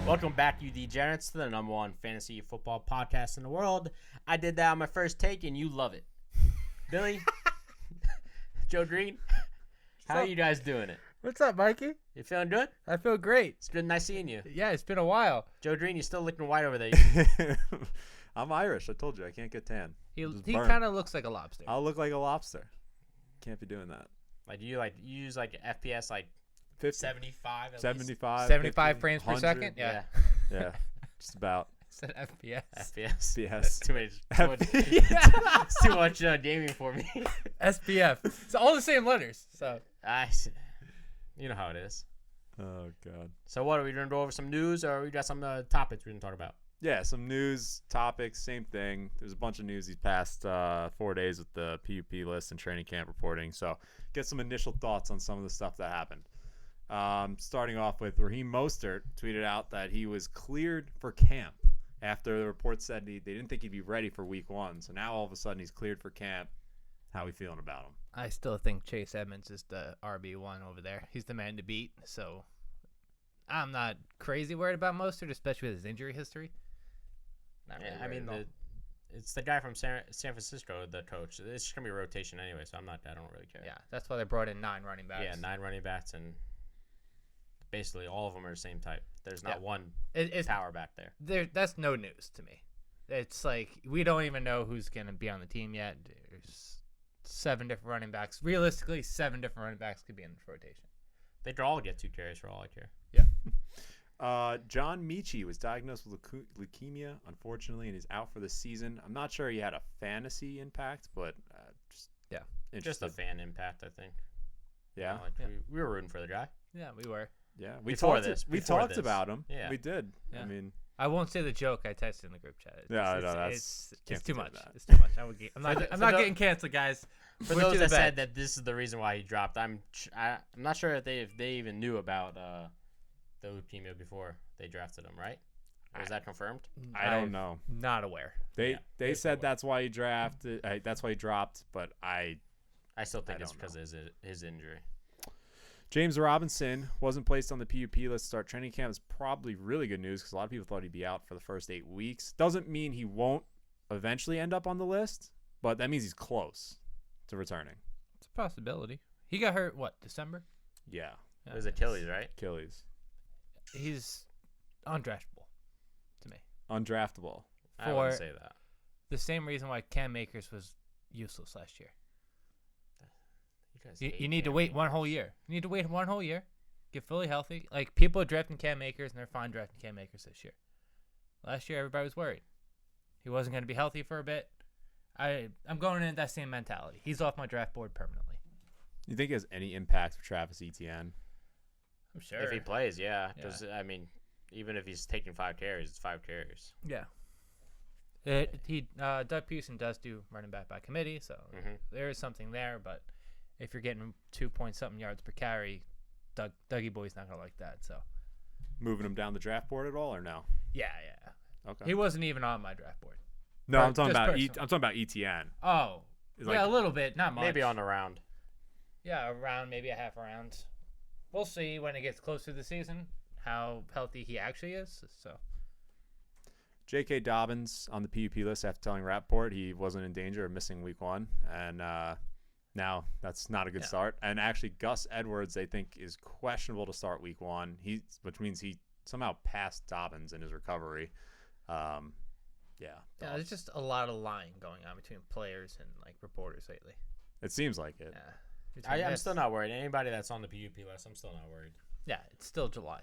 Welcome back, you Degenerates, to the #1 fantasy football podcast in the world. I did that on my first take, and you love it. Billy, Joe Green, how are you guys doing it? What's up, Mikey? You feeling good? I feel great. It's been nice seeing you. Yeah, it's been a while. Joe Green, you're still looking white over there. I'm Irish. I told you I can't get tan. He kind of looks like a lobster. I'll look like a lobster. Can't be doing that. You use FPS 75 at 75. 75 frames per 100. second? Yeah. Yeah, just about. Said FPS. FPS. FPS. Too much gaming for me. SPF. It's all the same letters. So You know how it is. Oh, God. So what, are we going to go over some news, or we got some topics we can talk about? Yeah, some news topics, same thing. There's a bunch of news these past 4 days with the PUP list and training camp reporting. So get some initial thoughts on some of the stuff that happened. Starting off with Raheem Mostert tweeted out that he was cleared for camp after the report said they didn't think he'd be ready for week 1. So now all of a sudden he's cleared for camp. How are we feeling about him? I still think Chase Edmonds is the RB1 over there. He's the man to beat. So I'm not crazy worried about Mostert, especially with his injury history. It's the guy from San Francisco, the coach. It's just gonna be a rotation anyway, so I don't really care. Yeah, that's why they brought in 9 running backs. Yeah, 9 running backs, and basically all of them are the same type. There's not one power back there. That's no news to me. It's like we don't even know who's gonna be on the team yet. There's 7 different running backs. Realistically, 7 different running backs could be in this rotation. They could all get 2 carries for all I care. Yeah. John Michie was diagnosed with leukemia, unfortunately, and he's out for the season. I'm not sure he had a fantasy impact, but just a fan impact, I think. Yeah. We were rooting for the guy. Yeah, we were. Yeah, we talked about him. Yeah, we did. Yeah. I mean, I won't say the joke I texted in the group chat. It's too much. That. It's too much. I'm not getting canceled, guys. For those that said that this is the reason why he dropped, I'm not sure if they even knew about the leukemia before they drafted him, right? Or is that confirmed? I don't know. Not aware. They said that's why he drafted. That's why he dropped. But I still think it's because of his injury. James Robinson wasn't placed on the PUP list to start training camp. It's probably really good news because a lot of people thought he'd be out for the first 8 weeks. Doesn't mean he won't eventually end up on the list, but that means he's close to returning. It's a possibility. He got hurt, December? Yeah. It was Achilles, right? Achilles. He's undraftable to me. Undraftable. I wouldn't say that. The same reason why Cam Akers was useless last year. You need to wait 1 whole year. You need to wait 1 whole year. Get fully healthy. Like, people are drafting Cam Akers, and they're fine drafting Cam Akers this year. Last year, everybody was worried. He wasn't going to be healthy for a bit. I'm going in that same mentality. He's off my draft board permanently. You think he has any impact for Travis Etienne? I'm sure. If he plays, yeah. Because, even if he's taking 5 carries, it's 5 carries. Yeah. Doug Pearson does do running back by committee, so there is something there, but if you're getting 2-point-something yards per carry, Dougie Boy's not going to like that. So, moving him down the draft board at all, or no? Yeah. Okay. He wasn't even on my draft board. No, I'm talking about ETN. Oh, a little bit, not much. Maybe on a round. Yeah, a round, maybe a half a round. We'll see when it gets closer to the season how healthy he actually is. So, J.K. Dobbins on the PUP list after telling Rappaport he wasn't in danger of missing week 1, and now that's not a good start. And actually, Gus Edwards, they think, is questionable to start week 1. Which means he somehow passed Dobbins in his recovery. There's just a lot of lying going on between players and reporters lately. It seems like it. Yeah. I'm still not worried. Anybody that's on the PUP list, I'm still not worried. Yeah, it's still July.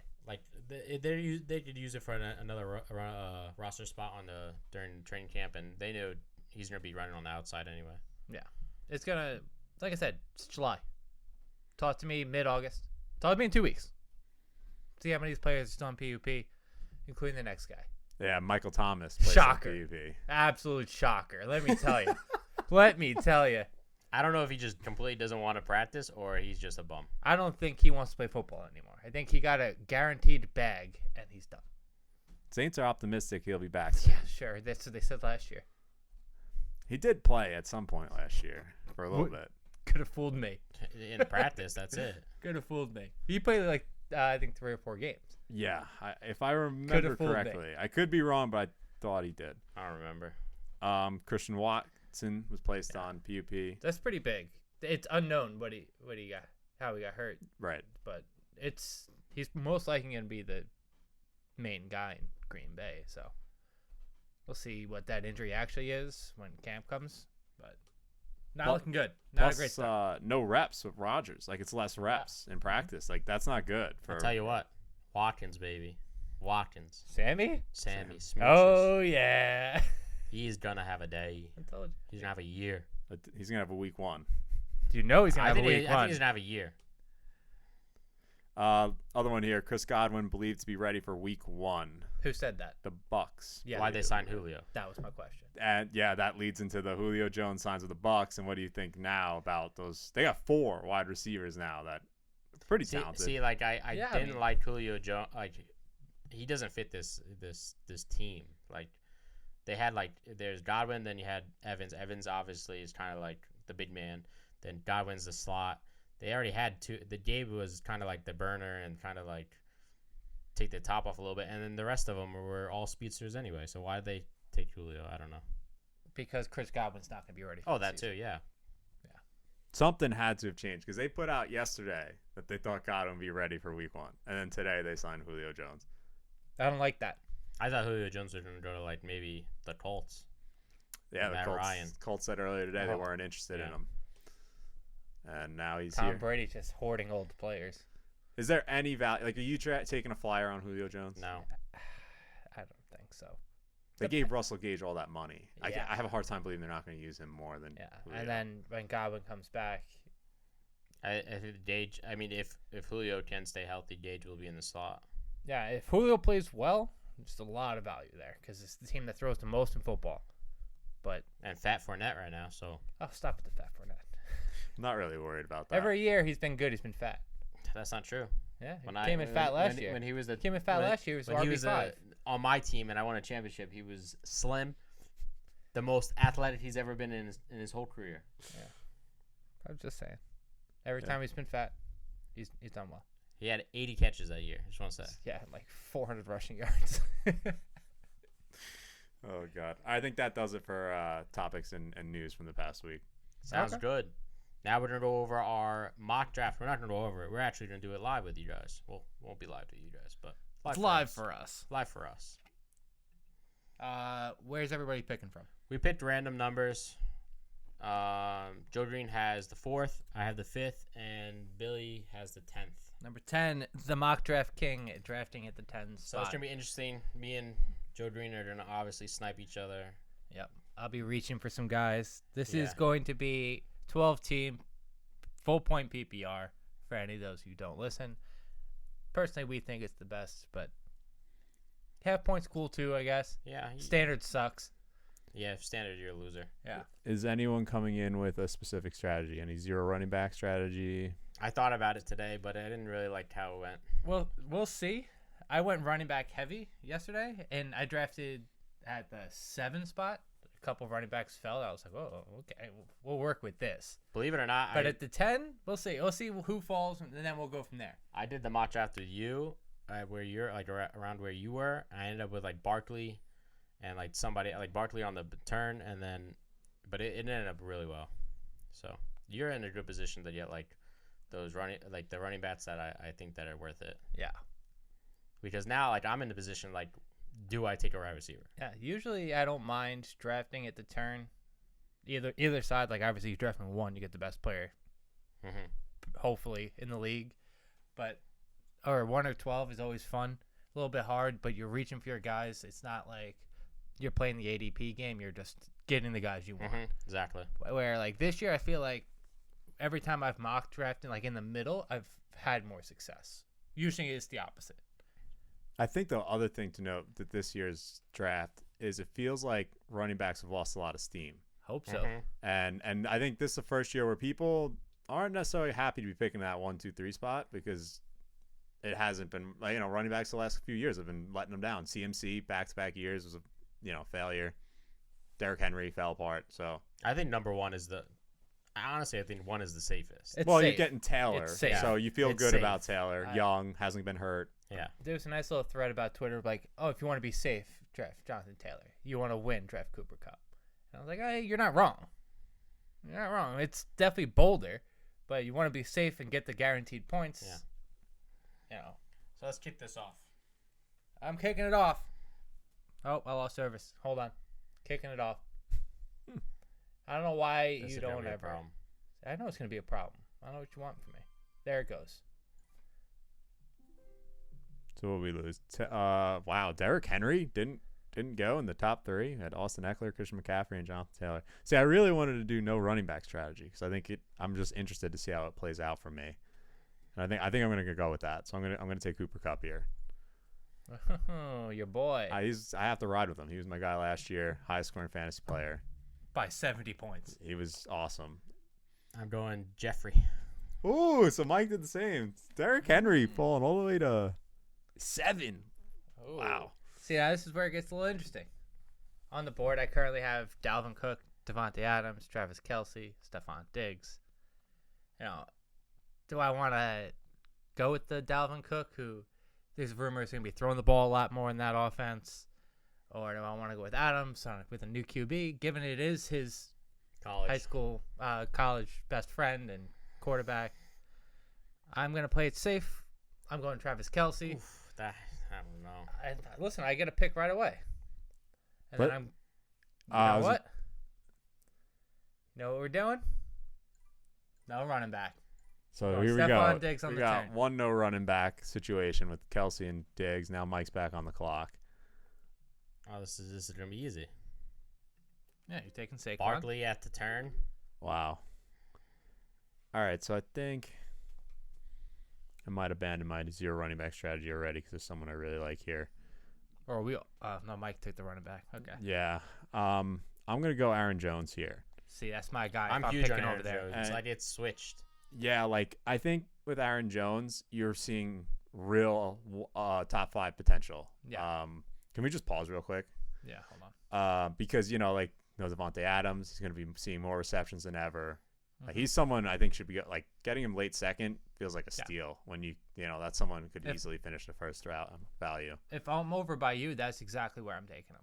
They could use it for another roster spot during training camp, and they know he's going to be running on the outside anyway. Yeah, it's gonna. Like I said, it's July. Talk to me mid-August. Talk to me in 2 weeks. See how many of these players are still on PUP, including the next guy. Yeah, Michael Thomas. Plays shocker. On PUP. Absolute shocker. Let me tell you. Let me tell you. I don't know if he just completely doesn't want to practice or he's just a bum. I don't think he wants to play football anymore. I think he got a guaranteed bag, and he's done. Saints are optimistic he'll be back. Yeah, sure. That's what they said last year. He did play at some point last year for a little bit. Could have fooled me. In practice, that's it. Could have fooled me. He played I think 3 or 4 games. Yeah, if I remember fooled me. correctly. I could be wrong, but I thought he did. I don't remember. Christian Watson was placed on PUP. That's pretty big. It's unknown what he got, how he got hurt, Right. but he's most likely going to be the main guy in Green Bay. So we'll see what that injury actually is when camp comes. But not looking good. Not Plus, a great start. no reps with Rodgers. Like, it's less reps in practice. Like, that's not good. I'll tell you what. Watkins, baby. Watkins. Sammy Smooches. Oh yeah. He's going to have a day. I told you. He's going to have a year. He's going to have a week 1. Do you know he's gonna I have think a week I think one? he's going to have a year. Other one here, Chris Godwin believed to be ready for week 1. Who said that? The Bucs. Yeah. Why'd they sign Julio? That was my question. And yeah, that leads into the Julio Jones signs with the Bucs. And what do you think now about those? They got 4 wide receivers now that are pretty talented. See, like I didn't like Julio Jones. Like he doesn't fit this team. Like they had there's Godwin, then you had Evans. Evans obviously is kind of like the big man. Then Godwin's the slot. They already had 2. The Gabe was kind of like the burner and kind of like take the top off a little bit, and then the rest of them were all speedsters anyway. So why did they take Julio? I don't know. Because Chris Godwin's not going to be ready. Oh, that too, yeah. Something had to have changed because they put out yesterday that they thought Godwin would be ready for week 1, and then today they signed Julio Jones. I don't like that. I thought Julio Jones was going to go to maybe the Colts. Yeah, Matt Ryan. Colts said earlier today they Oh. weren't interested in Yeah. him, and now he's Tom here. Brady just hoarding old players. Is there any value? Like, are you taking a flyer on Julio Jones? No. I don't think so. They gave Russell Gage all that money. Yeah. I have a hard time believing they're not going to use him more than Yeah, Julio. and then when Godwin comes back, I think Gage. I mean, if Julio can stay healthy, Gage will be in the slot. yeah, if Julio plays well, there's a lot of value there because it's the team that throws the most in football. But And Fat Fournette right now, so stop with the fat Fournette. I'm not really worried about that. Every year he's been good. He's been fat. that's not true. Yeah, he came in fat last year. When he was Came in fat last year. He was when he was RB5. on my team and I won a championship, he was slim, the most athletic he's ever been in his whole career. I'm just saying. Every time he's been fat, he's done well. He had 80 catches that year. Just want to say. Yeah, like 400 rushing yards. Oh God, I think that does it for topics and news from the past week. Sounds Okay. good. Now we're gonna go over our mock draft. We're not gonna go over it. We're actually gonna do it live with you guys. Well, won't be live with you guys, but It's us. live for us. Live for us. Where's everybody picking from? We picked random numbers. Joe Green has the 4th. I have the 5th, and Billy has the 10th. Number 10, the mock draft king, drafting at the 10 So spot. it's gonna be interesting. Me and Joe Green are gonna obviously snipe each other. Yep. I'll be reaching for some guys. This is Yeah. going to be 12-team, full point PPR for any of those who don't listen. Personally, we think it's the best, but half points cool too, I guess. Yeah. Standard sucks. Yeah. Standard, you're a loser. Yeah. Is anyone coming in with a specific strategy? Any zero running back strategy? I thought about it today, but I didn't really like how it went. Well, we'll see. I went running back heavy yesterday, and I drafted at the 7 spot. A couple of running backs fell. I was like, oh, okay, we'll work with this. Believe it or not, But at the 10, we'll see. We'll see who falls, and then we'll go from there. I did the mock draft with you, where you're like around where you were. I ended up with like Barkley, and like somebody like Barkley on the turn, and then, but it ended up really well. So you're in a good position to get like those the running backs that I think that are worth it. Yeah. Because now like I'm in the position like, do I take a wide receiver? Yeah, usually I don't mind drafting at the turn. Either side, like obviously you draft from 1, you get the best player, Mm-hmm. hopefully, in the league. Or 1 or 12 is always fun. A little bit hard, but you're reaching for your guys. It's not like you're playing the ADP game. You're just getting the guys you want. Mm-hmm. Exactly. Where like this year, I feel like every time I've mock drafted like in the middle, I've had more success. Usually it's the opposite. I think the other thing to note that this year's draft is it feels like running backs have lost a lot of steam. Hope so. Mm-hmm. And I think this is the first year where people aren't necessarily happy to be picking that 1, 2, 3 spot because it hasn't been, like, running backs the last few years have been letting them down. CMC back-to-back years was a failure. Derrick Henry fell apart. So I think number 1 is Honestly, I think one is the safest. It's Well, safe. you're getting Taylor, It's safe. so you feel It's good safe. about Taylor. Young, hasn't been hurt. Yeah. There was a nice little thread about Twitter, like, oh, if you want to be safe, draft Jonathan Taylor. You want to win, draft Cooper Kupp. And I was like, hey, you're not wrong. You're not wrong. It's definitely bolder, but you want to be safe and get the guaranteed points. Yeah. You know, So let's kick this off. I'm kicking it off. Oh, I lost service. Hold on. Kicking it off. I don't know why This you is gonna don't be a ever. problem. I know it's going to be a problem. I don't know what you want from me. There it goes. So what we lose? Wow, Derrick Henry didn't go in the top 3. Had Austin Eckler, Christian McCaffrey, and Jonathan Taylor. See, I really wanted to do no running back strategy because I think I'm just interested to see how it plays out for me. And I think I'm gonna go with that. So I'm gonna take Cooper Kupp here. Oh, your boy. I have to ride with him. He was my guy last year, highest scoring fantasy player. By 70 points. He was awesome. I'm going Jeffrey. Ooh, so Mike did the same. Derrick Henry falling all the way to 7. Ooh. Wow. See, now this is where it gets a little interesting. On the board, I currently have Dalvin Cook, Devontae Adams, Travis Kelce, Stephon Diggs. You know, do I want to go with the Dalvin Cook, who there's rumors going to be throwing the ball a lot more in that offense? Or do I want to go with Adams with a new QB, given it is his College. college best friend and quarterback? I'm going to play it safe. I'm going Travis Kelce. Oof, I don't know. Listen, I get a pick right away. And But- then I'm... You know was what? You know what we're doing? No running back. So Oh, here we Stephon go. Diggs on We the got turn. one no running back situation with Kelsey and Diggs. Now Mike's back on the clock. Oh, this is gonna be easy. Yeah, you're taking Saquon. Barkley at the turn. Wow. All right, so I think I might abandon my 0 running back strategy already because there's someone I really like here. Or we... no, Mike took the running back. Okay. Yeah. I'm gonna go Aaron Jones here. See, that's my guy. I'm if huge on picking Aaron over there. Jones. And- I get switched. Yeah, like I think with Aaron Jones, you're seeing real top 5 potential. Yeah. Can we just pause real quick? Yeah, hold on. Because Devontae Adams, he's gonna be seeing more receptions than ever. Mhm. He's someone I think should be getting him late second feels like a Yeah. steal when that's someone who could If- easily finish the first route value. If I'm over by you, that's exactly where I'm taking him.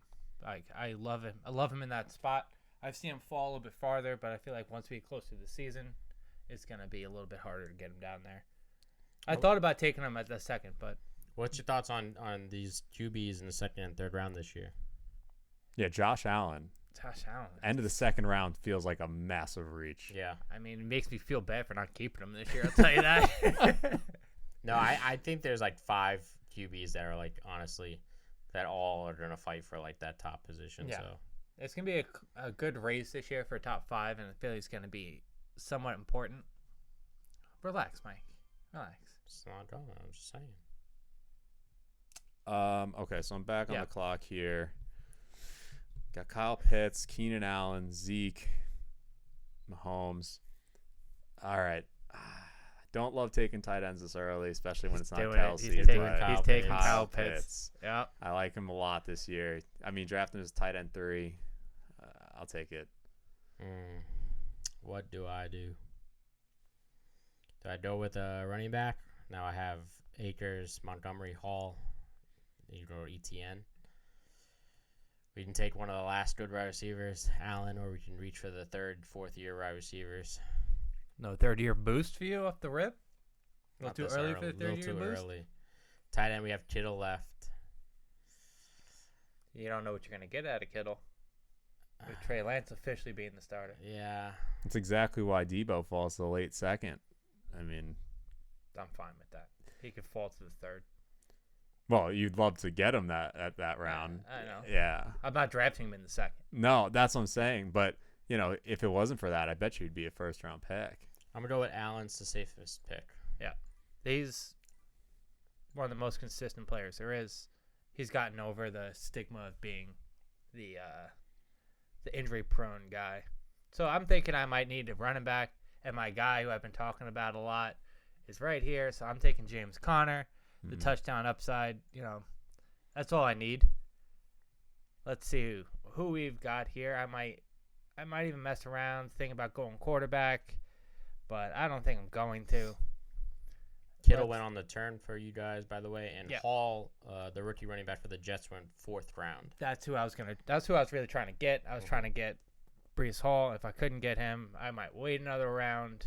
I love him. I love him in that spot. I've seen him fall a little bit farther, but I feel like once we get close to the season, it's going to be a little bit harder to get him down there. I thought about taking him at the second, but What's your thoughts on these QBs in the second and third round this year? Yeah, Josh Allen. Josh Allen. End of the second round feels like a massive reach. Yeah. I mean, it makes me feel bad for not keeping him this year, I'll tell you that. No, I think there's 5 QBs that are honestly that all are gonna fight for that top position. Yeah. So It's going to be a good race this year for top 5, and I feel like it's going to be somewhat important. Relax, Mike. Relax. it's not going. I'm just saying. Okay, so I'm back on Yeah. the clock here. Got Kyle Pitts, Keenan Allen, Zeke, Mahomes. All right. Don't love taking tight ends this early, especially when it's not doing it. Kelsey. He's but taking Pitts. Kyle Pitts. Yeah. I like him a lot this year. I mean, drafting as tight end 3. I'll take it. What do I do? Do I go with a running back? Now I have Akers, Montgomery, Hall. You go ETN. We can take one of the last good wide receivers, Allen, or we can reach for the 3rd, 4th year wide receivers. No third-year boost for you off the rip? A Not little this too early for the little third-year too boost? early. Tight end, we have Kittle left. You don't know what you're going to get out of Kittle. With Trey Lance officially being the starter. Yeah. That's exactly why Debo falls to the late second. I mean, I'm fine with that. He could fall to the 3rd. well, you'd love to get him at that round. I know. Yeah. I'm not drafting him in the 2nd. No, that's what I'm saying. But, if it wasn't for that, I bet you'd be a first-round pick. I'm going to go with Allen's the safest pick. He's one of the most consistent players there is. He's gotten over the stigma of being the injury-prone guy. So I'm thinking I might need a running back, and my guy who I've been talking about a lot is right here. So I'm taking James Conner, the touchdown upside. That's all I need. Let's see who we've got here. I I might even mess around, think about going quarterback, but I don't think I'm going to. Kittle went on the turn for you guys, by the way, and Yeah. Hall, the rookie running back for the Jets, went 4th round. That's who I was really trying to get. I was trying to get Brees Hall. If I couldn't get him, I might wait another round,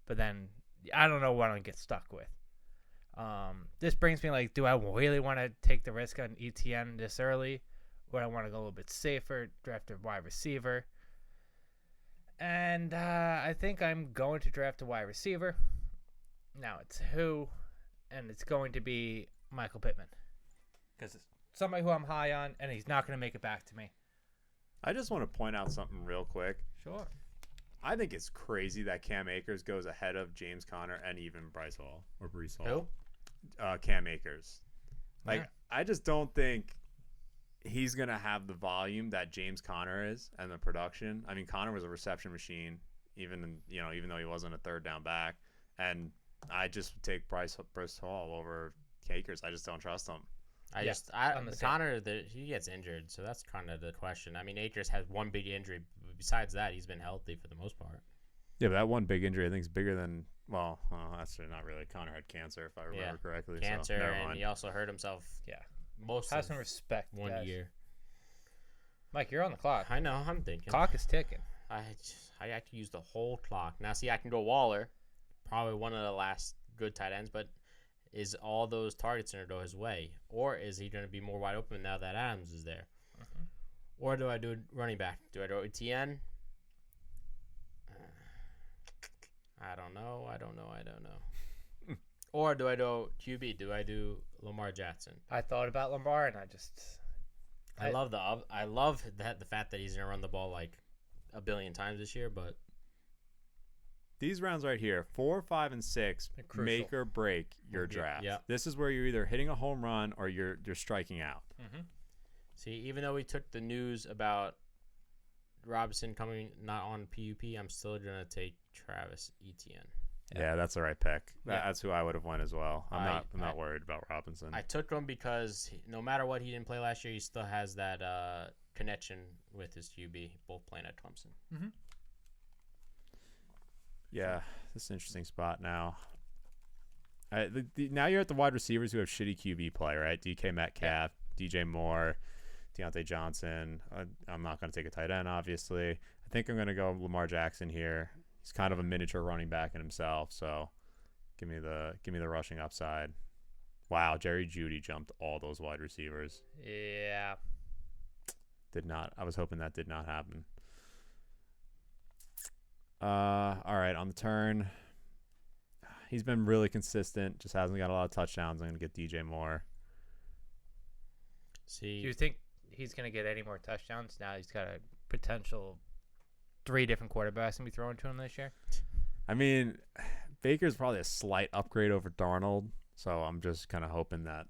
but then I don't know what I'm going to get stuck with. This brings me like, do I really want to take the risk on ETN this early? Or I want to go a little bit safer, draft a wide receiver? And I think I'm going to draft a wide receiver. Now it's who, and it's going to be Michael Pittman. Because it's somebody who I'm high on, and he's not going to make it back to me. I just want to point out something real quick. Sure. I think it's crazy that Cam Akers goes ahead of James Conner and even Bryce Hall or Brees Hall. Who? Cam Akers. Like, Yeah. I just don't think he's going to have the volume that James Conner is and the production. I mean, Conner was a reception machine, even though he wasn't a third down back. And I just would take Bryce Hall over Akers. I just don't trust him. Connor, he gets injured, so that's kind of the question. I mean, Akers has one big injury. Besides that, he's been healthy for the most part. Yeah, but that one big injury I think is bigger than, well, that's not really. Connor had cancer, if I remember correctly. Cancer, so never and mind. he also hurt himself. Yeah. Most Have of some respect, 1 guys. year. Mike, you're on the clock. I know. I'm thinking. Clock is ticking. I have to use the whole clock. Now, see, I can go Waller, probably one of the last good tight ends, but is all those targets going to go his way? Or is he going to be more wide open now that Adams is there? Mm-hmm. Or do I do running back? Do I go ETN? I don't know. Or do I do QB? Do I do Lamar Jackson? I thought about Lamar, and I love the fact that he's going to run the ball like a billion times this year, but These rounds right here, 4, 5, and 6, make or break your draft. Yeah. This is where you're either hitting a home run or you're striking out. Mm-hmm. See, even though we took the news about Robinson coming not on PUP, I'm still gonna take Travis Etienne. Yeah, that's the right pick. Yeah. That's who I would have won as well. I'm not worried about Robinson. I took him because no matter what he didn't play last year, he still has that connection with his QB, both playing at Clemson. Mm-hmm. Yeah, this is an interesting spot now. Now you're at the wide receivers who have shitty QB play, right? DK Metcalf, DJ Moore, Deontay Johnson. I'm not going to take a tight end, obviously. I think I'm going to go Lamar Jackson here. He's kind of a miniature running back in himself, so give me the rushing upside. Wow, Jerry Jeudy jumped all those wide receivers. Yeah. I was hoping that did not happen. All right, on the turn, he's been really consistent. Just hasn't got a lot of touchdowns. I'm gonna get DJ Moore. See, Do you think he's going to get any more touchdowns? Now he's got a potential 3 different quarterbacks to be thrown to him this year. I mean, Baker's probably a slight upgrade over Darnold, so I'm just kind of hoping that,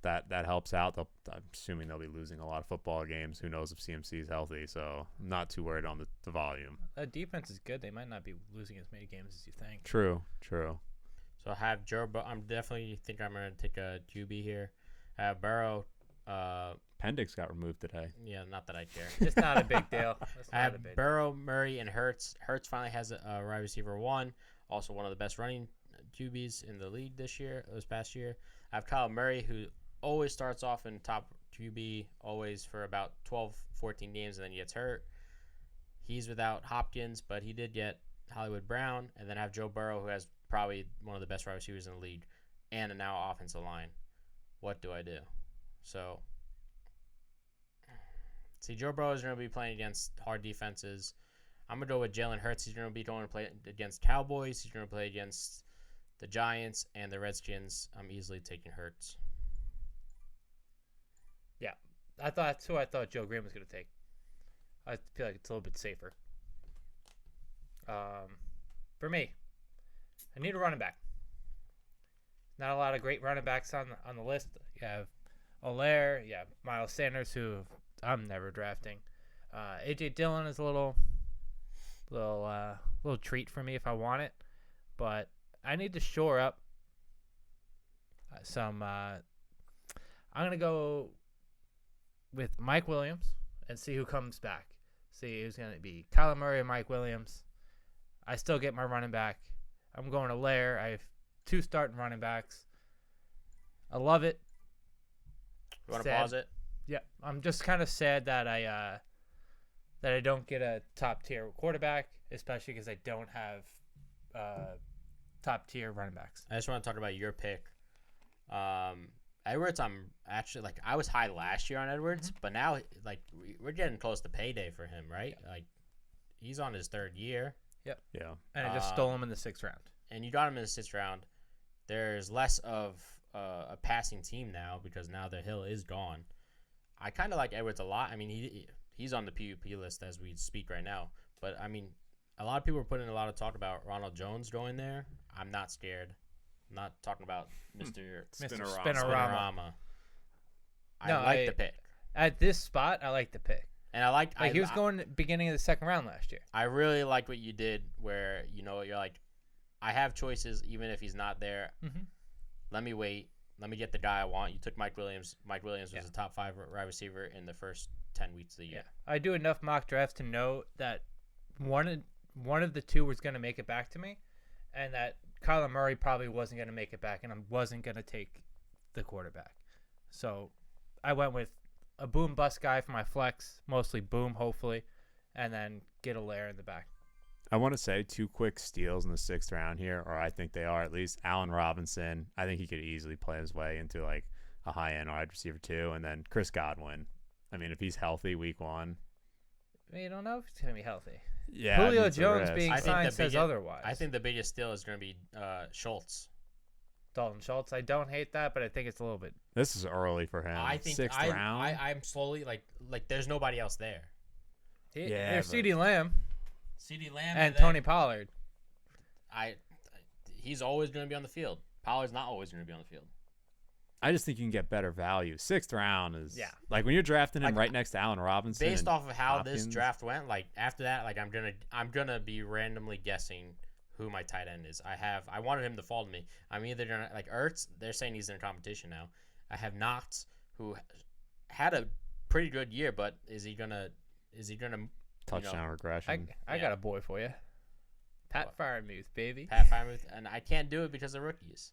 that helps out. I'm assuming they'll be losing a lot of football games. Who knows if CMC is healthy? So I'm not too worried on the volume. Defense is good. They might not be losing as many games as you think. True. So I have Joe. I'm definitely think I'm gonna take a QB here. I have Burrow. Appendix got removed today. Yeah, not that I care. It's not a big deal. I have Burrow, Murray, and Hurts. Hurts finally has a wide receiver 1. Also one of the best running QBs in the league this past year. I have Kyle Murray, who always starts off in top QB, always for about 12, 14 games, and then he gets hurt. He's without Hopkins, but he did get Hollywood Brown. And then I have Joe Burrow, who has probably one of the best wide receivers in the league, and a now offensive line. What do I do? So, see, Joe Burrow is going to be playing against hard defenses. I'm going to go with Jalen Hurts. He's going to be going to play against Cowboys. He's going to play against the Giants and the Redskins. I'm easily taking Hurts. Yeah. That's who I thought Joe Green was going to take. I feel like it's a little bit safer. For me, I need a running back. Not a lot of great running backs on the list. You have Allaire, you have Miles Sanders, who I'm never drafting. A.J. Dillon is a little treat for me if I want it, but I need to shore up some. I'm gonna go with Mike Williams and see who comes back. see who's going to be Kyler Murray and Mike Williams. I still get my running back. I'm going to Lair. I have 2 starting running backs. I love it. You want to pause it? Yeah, I'm just kind of sad that I don't get a top tier quarterback, especially because I don't have top tier running backs. I just want to talk about your pick. Edwards, I'm actually like I was high last year on Edwards, but now like we're getting close to payday for him, right? Yeah. Like he's on his 3rd year. Yep. Yeah. And I just stole him in the 6th round. And you got him in the 6th round. There's less of a passing team now because now the Hill is gone. I kind of like Edwards a lot. I mean, he's on the PUP list as we speak right now. But, I mean, a lot of people are putting a lot of talk about Ronald Jones going there. I'm not scared. I'm not talking about Mr. Spinorama. I like the pick. At this spot, I like the pick. And I like he was going beginning of the 2nd round last year. I really like what you did where, you're like, I have choices even if he's not there. Mm-hmm. Let me wait. Let me get the guy I want. You took Mike Williams. Mike Williams was a top 5 wide receiver in the first 10 weeks of the year. Yeah. I do enough mock drafts to know that one of the 2 was going to make it back to me, and that Kyler Murray probably wasn't going to make it back, and I wasn't going to take the quarterback. So I went with a boom bust guy for my flex, mostly boom, hopefully, and then get a layer in the back. I want to say 2 quick steals in the 6th round here, or I think they are at least. Allen Robinson, I think he could easily play his way into like a high-end wide receiver too, and then Chris Godwin. I mean, if he's healthy week 1. I mean, you don't know if he's going to be healthy. Yeah, Julio Jones being signed says otherwise. I think the biggest steal is going to be Schultz. Dalton Schultz. I don't hate that, but I think it's a little bit. This is early for him. I think 6th round. I'm slowly like there's nobody else there. There's CeeDee Lamb. CeeDee Lamb and Tony Pollard. He's always going to be on the field. Pollard's not always going to be on the field. I just think you can get better value. 6th round is like when you're drafting him right next to Allen Robinson. Based off of how this draft went, like after that, like I'm gonna be randomly guessing who my tight end is. I wanted him to fall to me. I'm either gonna like Ertz. They're saying he's in competition now. I have Knox, who had a pretty good year, but is he gonna touchdown regression? I got a boy for you. Pat Freiermuth, baby. Pat Freiermuth, and I can't do it because of rookies.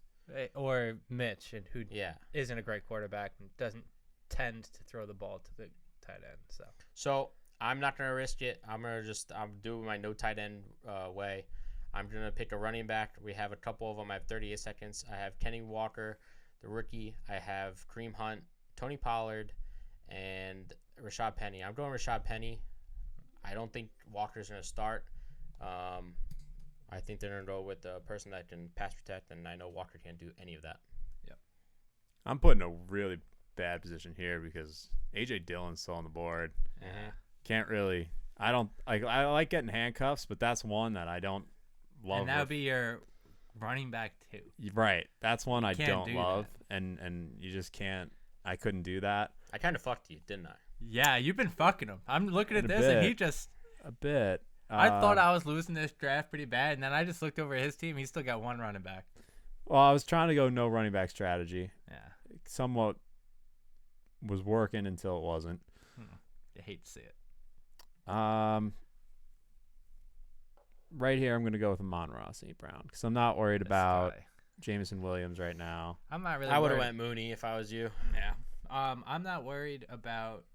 Or Mitch, and who yeah. isn't a great quarterback and doesn't tend to throw the ball to the tight end. So I'm not gonna risk it. I'm doing my no tight end way. I'm gonna pick a running back. We have a couple of them. I have 38 seconds. I have Kenny Walker, the rookie. I have Kareem Hunt, Tony Pollard, and Rashad Penny. I'm going Rashad Penny. I don't think Walker's gonna start. I think they're going to go with the person that can pass protect, and I know Walker can't do any of that. Yep. I'm put in a really bad position here because A.J. Dillon's still on the board. Can't really – I like getting handcuffs, but that's one that I don't love. And that would be your running back too. Right. That's one I don't love, that. and you just can't – I couldn't do that. I kind of fucked you, didn't I? Yeah, you've been fucking him. I'm looking at this, and he just – A bit. I thought I was losing this draft pretty bad, and then I just looked over at his team. He's still got 1 running back. Well, I was trying to go no running back strategy. Yeah. Somewhat was working until it wasn't. I hate to see it. Right here, I'm going to go with Amon-Ra St. Brown because I'm not worried about Jameson Williams right now. I'm not really I would have went Mooney if I was you. Yeah. I'm not worried about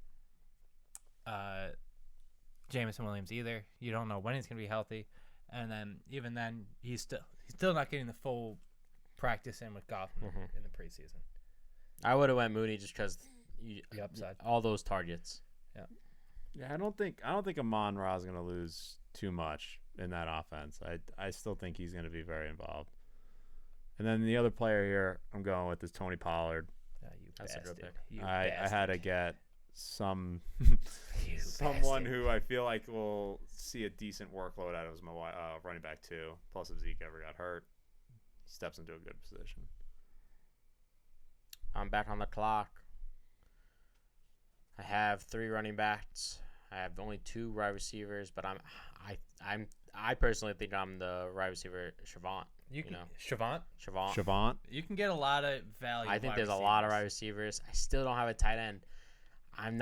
Jameson Williams either. You don't know when he's going to be healthy, and then even then he's still not getting the full practice in with Goff in the preseason. I would have went Mooney just because the upside, all those targets. Yeah, I don't think Amon-Ra is going to lose too much in that offense. I still think he's going to be very involved. And then the other player here I'm going with is Tony Pollard. That's a good pick. I had to get someone who I feel like will see a decent workload out of his running back too. Plus, if Zeke ever got hurt, he steps into a good position. I'm back on the clock. I have 3 running backs. I have only 2 wide receivers, but I personally think I'm the wide receiver Shavant. Shavant. You can get a lot of value. I think there's a lot of wide receivers. I still don't have a tight end. I'm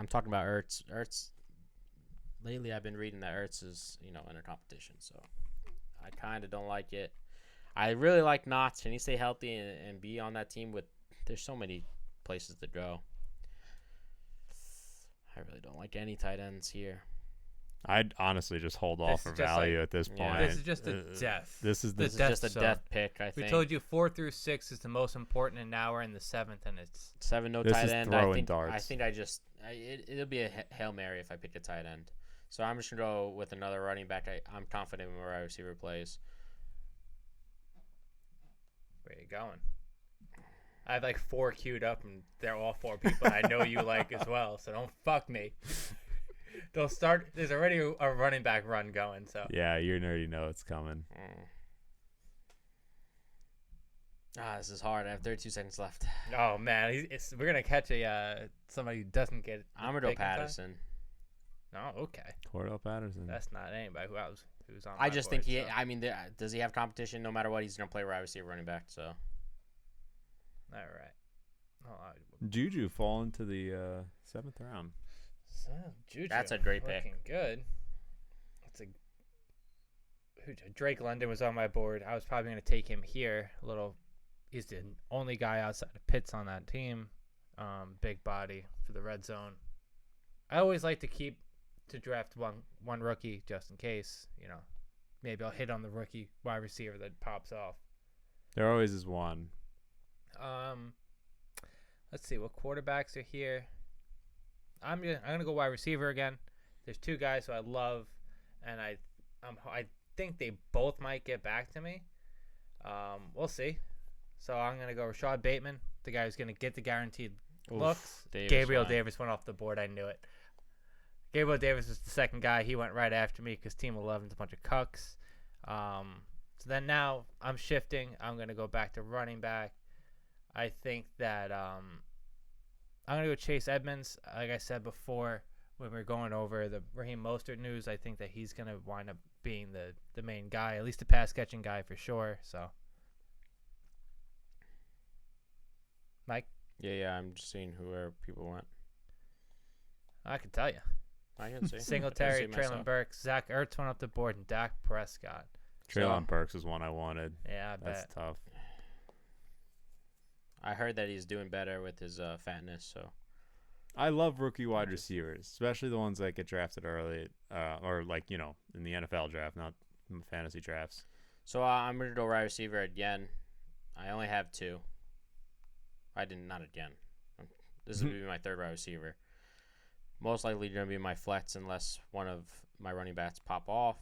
talking about Ertz. Ertz, lately I've been reading that Ertz is, in a competition, so I kind of don't like it. I really like Knotts. Can he stay healthy and be on that team with? There's so many places to go. I really don't like any tight ends here. I'd honestly just hold off for value at this point. This is just a death. This is just a death pick, I think. We told you 4 through 6 is the most important, and now we're in the 7th, and it's 7 no this tight is end. throwing darts. I think it'll be a Hail Mary if I pick a tight end. So I'm just gonna go with another running back. I'm confident in where my receiver plays. Where you going? I have like 4 queued up, and they're all 4 people I know you like as well. So don't fuck me. They'll start. There's already a running back run going. So yeah, you already know it's coming. This is hard. I have 32 seconds left. Oh man, we're gonna catch somebody who doesn't get. I'm gonna go Patterson. Oh, okay. Cordell Patterson. That's not anybody who's on. I just think he. So. I mean, does he have competition? No matter what, he's gonna play wide receiver, running back. So. All right. Juju fall into the 7th round. So, Juju. That's a great pick. Good. Drake London was on my board. I was probably going to take him here. He's the only guy outside of Pitts on that team. Big body for the red zone. I always like to draft one rookie just in case. Maybe I'll hit on the rookie wide receiver that pops off. There always is one. Let's see what quarterbacks are here. I'm gonna go wide receiver again. There's 2 guys who I love, and I think they both might get back to me. We'll see. So I'm gonna go Rashad Bateman, the guy who's gonna get the guaranteed looks. Gabriel Davis went off the board. I knew it. Gabriel Davis was the second guy. He went right after me because Team 11's a bunch of cucks. So then now I'm shifting. I'm gonna go back to running back. I think that I'm going to go Chase Edmonds. Like I said before, when we were going over the Raheem Mostert news, I think that he's going to wind up being the main guy, at least the pass-catching guy for sure. So, Mike? Yeah, I'm just seeing where people went. I can tell you. I can see. Singletary, Traylon Burks, Zach Ertz went up the board, and Dak Prescott. Traylon Burks is one I wanted. Yeah, I bet. That's tough. I heard that he's doing better with his fatness, so. I love rookie wide receivers, especially the ones that get drafted early, or in the NFL draft, not in fantasy drafts. So I'm going to go wide receiver again. I only have 2. Not again. This will be my 3rd wide receiver. Most likely going to be my flex unless one of my running backs pop off.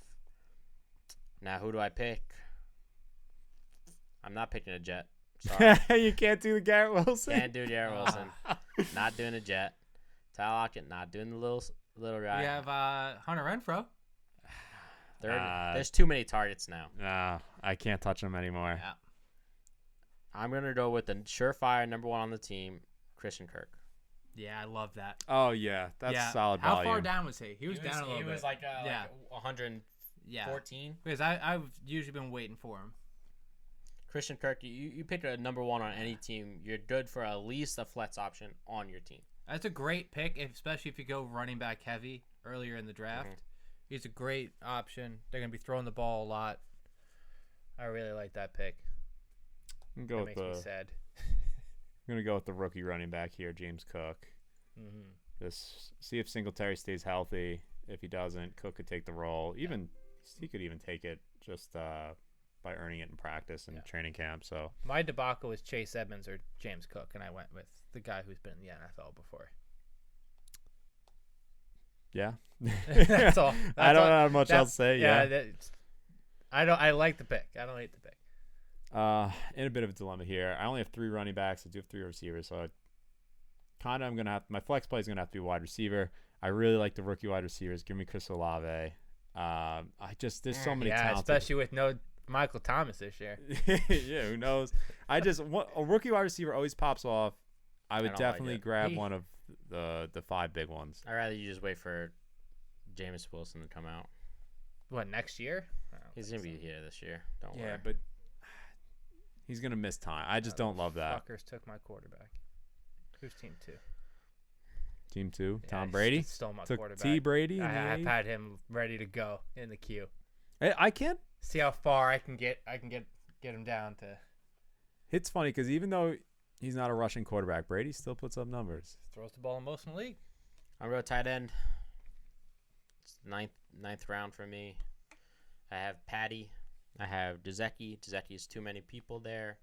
Now, who do I pick? I'm not picking a Jet. Sorry. You can't do the Garrett Wilson? Can't do Garrett Wilson. Not doing a Jet. Tyler Lockett, not doing the little guy. We have Hunter Renfrow. There's too many targets now. Nah, I can't touch him anymore. Yeah. I'm going to go with the surefire number 1 on the team, Christian Kirk. Yeah, I love that. Oh, yeah. That's solid How value. far down was he? He was down a little bit. He was like 114. Because I've usually been waiting for him. Christian Kirk, you pick a number 1 on any team, you're good for at least a flex option on your team. That's a great pick, especially if you go running back heavy earlier in the draft. Mm-hmm. He's a great option. They're going to be throwing the ball a lot. I really like that pick. That makes me sad. I'm going to go with the rookie running back here, James Cook. Mm-hmm. Just see if Singletary stays healthy. If he doesn't, Cook could take the role. He could even take it just by earning it in practice and training camp. So my debacle was Chase Edmonds or James Cook, and I went with the guy who's been in the NFL before. Yeah, that's all. I don't have much else to say. Yeah, I like the pick. I don't hate the pick. In a bit of a dilemma here. I only have 3 running backs. I do have 3 receivers, so I'm gonna have my flex play is gonna have to be wide receiver. I really like the rookie wide receivers. Give me Chris Olave. There's so many talented, especially with no Michael Thomas this year. Yeah, who knows? A rookie wide receiver always pops off. I would definitely grab one of the 5 big ones. I'd rather you just wait for Jameis Wilson to come out. What, next year? He's gonna be here this year. Don't worry. Yeah, but he's gonna miss time. I just don't love that. Fuckers took my quarterback. Who's team 2? Team 2, Yeah, Tom he Brady. stole my Took quarterback. T. Brady. In I the have eighth. had him ready to go in the queue. I can't. See how far I can get him down to. It's funny because even though he's not a rushing quarterback, Brady still puts up numbers. Throws the ball in most in the league. I'm going to tight end. It's ninth round for me. I have Patty. I have Dezeki. Dezeki is too many people there.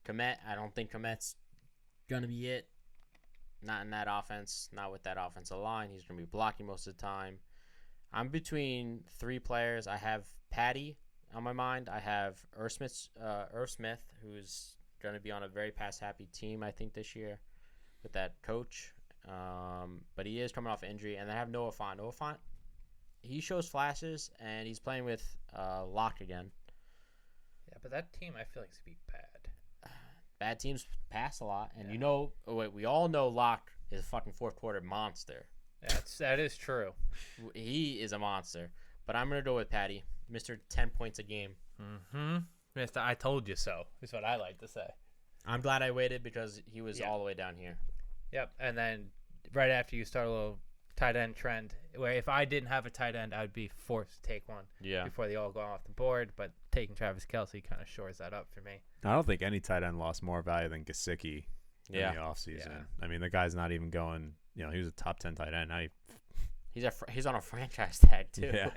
Komet. I don't think Komet's going to be it. Not in that offense. Not with that offensive line. He's going to be blocking most of the time. I'm between 3 players. I have Patty on my mind. I have Irv Smith, who's going to be on a very pass-happy team, I think, this year with that coach. But he is coming off injury. And I have Noah Fant. Noah Fant, he shows flashes, and he's playing with Locke again. Yeah, but that team I feel like is going to be bad. Bad teams pass a lot. And we all know Locke is a fucking fourth quarter monster. That is true. He is a monster. But I'm going to go with Patty. Mr. 10 points a game. Mm-hmm. Mr. I told you so is what I like to say. I'm glad I waited because he was all the way down here. Yep. And then right after you start a little tight end trend, where if I didn't have a tight end, I would be forced to take one before they all go off the board. But taking Travis Kelce kind of shores that up for me. I don't think any tight end lost more value than Gesicki in the offseason. Yeah. I mean, the guy's not even going, he was a top 10 tight end. Now he's on a franchise tag too. Yeah.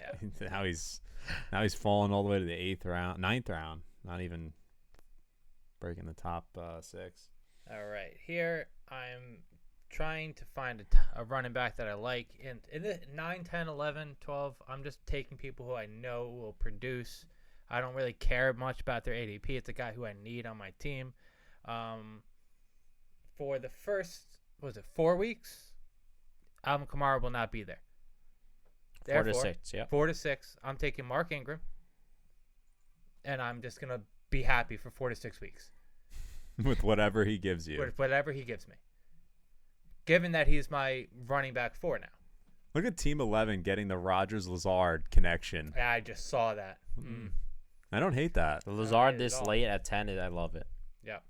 Now he's fallen all the way to the ninth round, not even breaking the top 6. All right. Here I'm trying to find a running back that I like. In the 9, 10, 11, 12, I'm just taking people who I know will produce. I don't really care much about their ADP. It's a guy who I need on my team. For the first, 4 weeks, Alvin Kamara will not be there. 4 to 6, yeah. 4 to 6. I'm taking Mark Ingram, and I'm just going to be happy for 4 to 6 weeks. With whatever he gives you. With whatever he gives me. Given that he's my running back 4 now. Look at Team 11 getting the Rodgers-Lazard connection. I just saw that. I don't hate that. The Lazard this late at 10, I love it. Yeah.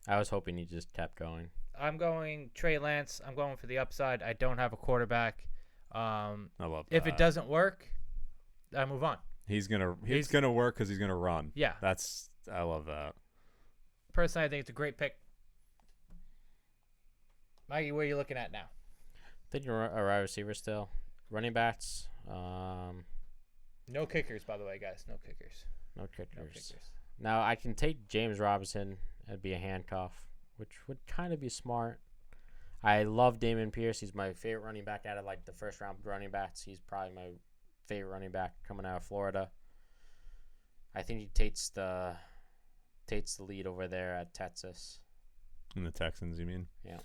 I was hoping he just kept going. I'm going Trey Lance. I'm going for the upside. I don't have a quarterback. I love that. If it doesn't work, I move on. He's gonna work because he's gonna run. Yeah. I love that. Personally, I think it's a great pick. Mikey, what are you looking at now? I think you're a wide receiver still. Running backs. No kickers, by the way, guys. No kickers. No kickers. Now, I can take James Robinson and be a handcuff, which would kind of be smart. I love Dameon Pierce. He's my favorite running back out of the first round running backs. He's probably my favorite running back coming out of Florida. I think he takes the lead over there at Texas. And the Texans, you mean? Yeah.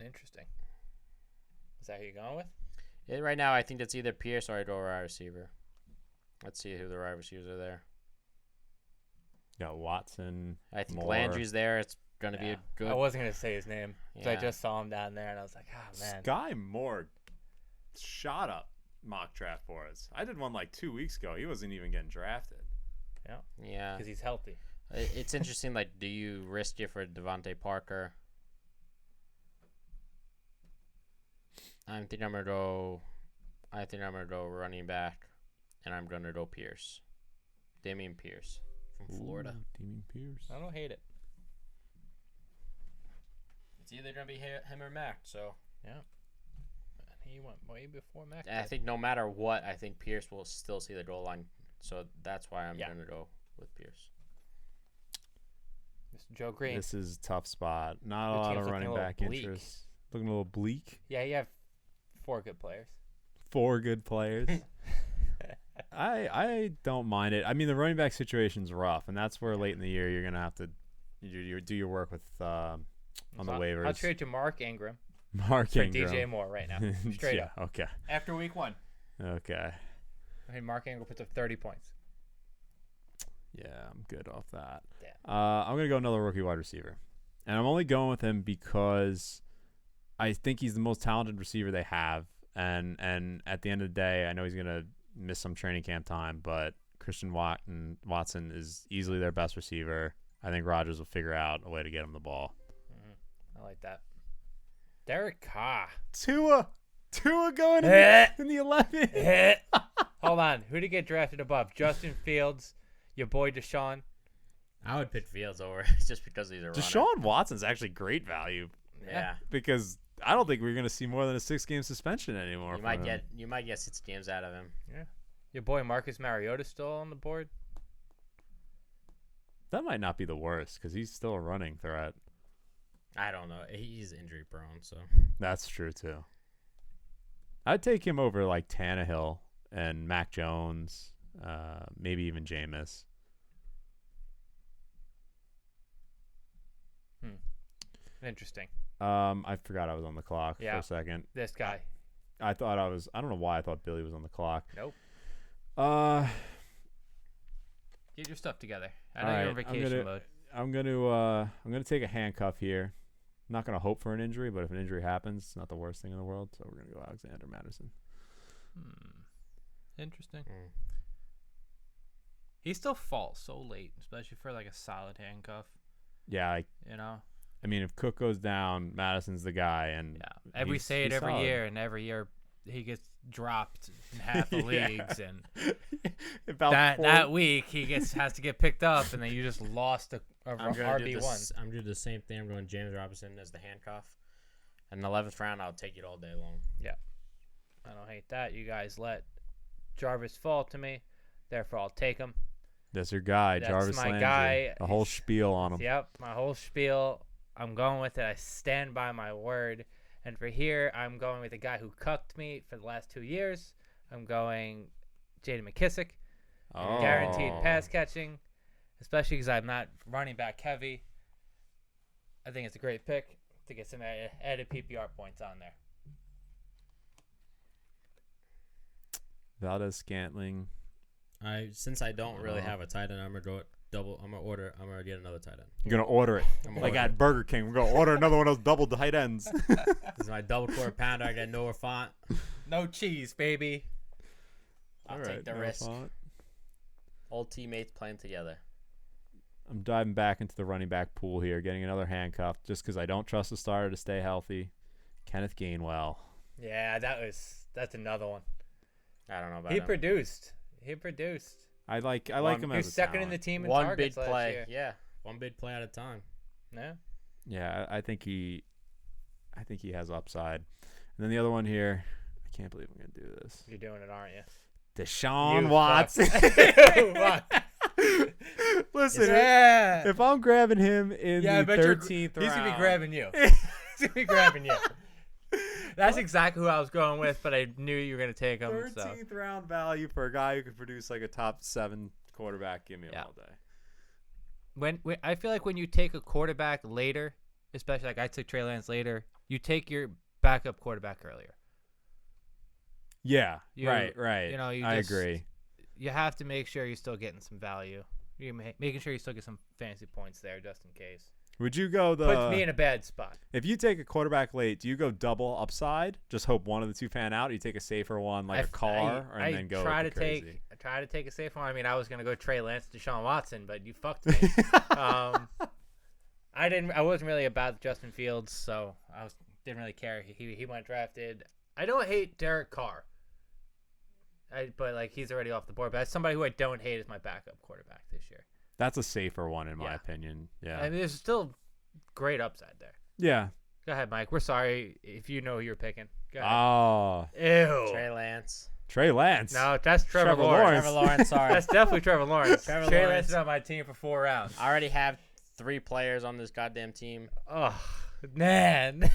Interesting. Is that who you're going with? Yeah, right now, I think it's either Pierce or I go wide receiver. Let's see who the wide receivers are there. Got Watson. I think Moore. Landry's there. It's going to be a good. I wasn't going to say his name because I Yeah. just saw him down there, and I was like, oh, man. Sky Moore shot up mock draft for us. I did one 2 weeks ago. He wasn't even getting drafted. Yeah. Because he's healthy. It's interesting. Do you risk it for Devontae Parker? I think I'm gonna go running back, and I'm gonna go Pierce, Dameon Pierce from Florida. Dameon Pierce. I don't hate it. It's either gonna be him or Mac. So Yeah. He went way before Mac. I think no matter what, I think Pierce will still see the goal line. So that's why I'm gonna go with Pierce. Mr. Joe Green. This is a tough spot. Not a Your lot team's of looking running a little back bleak. interest. Looking a little bleak. Yeah, you have 4 good players. 4 good players. I don't mind it. I mean, the running back situation's rough, and that's where late in the year you're gonna have to do your work with on the waivers. I'll trade you Mark Ingram Mark for Ingram. DJ Moore right now. Straight up. Okay. After week 1. Okay. I mean, Mark Ingram puts up 30 points. Yeah, I'm good off that. Yeah. I'm going to go another rookie wide receiver. And I'm only going with him because I think he's the most talented receiver they have. And at the end of the day, I know he's going to miss some training camp time, but Christian Watson is easily their best receiver. I think Rodgers will figure out a way to get him the ball. I like that. Derek Carr. Tua going in the 11th. Hold on. Who did he get drafted above? Justin Fields, your boy Deshaun. I would pick Fields over just because he's a runner. Deshaun Watson's actually great value Yeah. because I don't think we're going to see more than a 6-game suspension anymore. You might get 6 games out of him. Yeah. Your boy Marcus Mariota still on the board? That might not be the worst because he's still a running threat. I don't know. He's injury prone, so. That's true too. I'd take him over like Tannehill and Mac Jones, maybe even Jameis. Interesting. I forgot I was on the clock for a second. This guy. I don't know why I thought Billy was on the clock. Nope. Get your stuff together. I know you're on vacation mode. I'm gonna take a handcuff here. I'm not gonna hope for an injury, but if an injury happens, it's not the worst thing in the world. So we're gonna go Alexander Madison. Interesting. He still falls so late, especially for like a solid handcuff. Yeah, I mean, if Cook goes down, Madison's the guy, and we say it every solid. year, and every year he gets dropped in half the leagues, and that week he has to get picked up, and then you just lost a RB1. I'm doing the same thing. I'm going James Robinson as the handcuff. In the 11th round, I'll take it all day long. Yeah, I don't hate that. You guys let Jarvis fall to me, therefore I'll take him. That's your guy, That's Jarvis my Landry. guy. The whole spiel on him. Yep, my whole spiel. I'm going with it. I stand by my word. And for here, I'm going with a guy who cucked me for the last 2 years. I'm going J.D. McKissick. Guaranteed pass catching, especially because I'm not running back heavy. I think it's a great pick to get some added PPR points on there. Valdez-Scantling. Since I don't really have a tight end, I'm gonna go double. I'm gonna get another tight end. You're gonna order it like at Burger King. We're gonna order another one of those double tight ends. This is my double quarter pounder. I got Noah Font. No cheese, baby. I'll take the risk. Font. Old teammates playing together. I'm diving back into the running back pool here, getting another handcuff just because I don't trust the starter to stay healthy. Kenneth Gainwell. Yeah, that's another one. I don't know about him. He produced. I like him as a second talent. in the team in one targets big play. last year. Yeah, one big play at a time. Yeah. Yeah, I think he has upside. And then the other one here, I can't believe I'm gonna do this. You're doing it, aren't you? Deshaun Watson. Listen, if I'm grabbing him in the 13th round, he's gonna be grabbing you. He's gonna be grabbing you. That's exactly who I was going with, but I knew you were going to take him. 13th round value for a guy who could produce like a top 7 quarterback. Give me him all day. When I feel like when you take a quarterback later, especially like I took Trey Lance later, you take your backup quarterback earlier. Yeah, right. I agree. You have to make sure you're still getting some value. You're making sure you still get some fantasy points there just in case. Would you go puts me in a bad spot. If you take a quarterback late, do you go double upside? Just hope one of the two fan out? Or you take a safer one like a Carr and then go crazy? I try to take a safer one. I mean, I was gonna go Trey Lance, Deshaun Watson, but you fucked me. I wasn't really about Justin Fields, so didn't really care. He went drafted. I don't hate Derek Carr. But like he's already off the board. But that's somebody who I don't hate as my backup quarterback this year. That's a safer one in my opinion. Yeah. I mean, there's still great upside there. Yeah. Go ahead, Mike. We're sorry if you know who you're picking. Go ahead. Oh. Ew. Trey Lance. No, that's Trevor Lawrence. Trevor Lawrence, sorry. That's definitely Trevor Lawrence. Trey Lawrence Lance is on my team for 4 rounds. I already have 3 players on this goddamn team. Oh, man.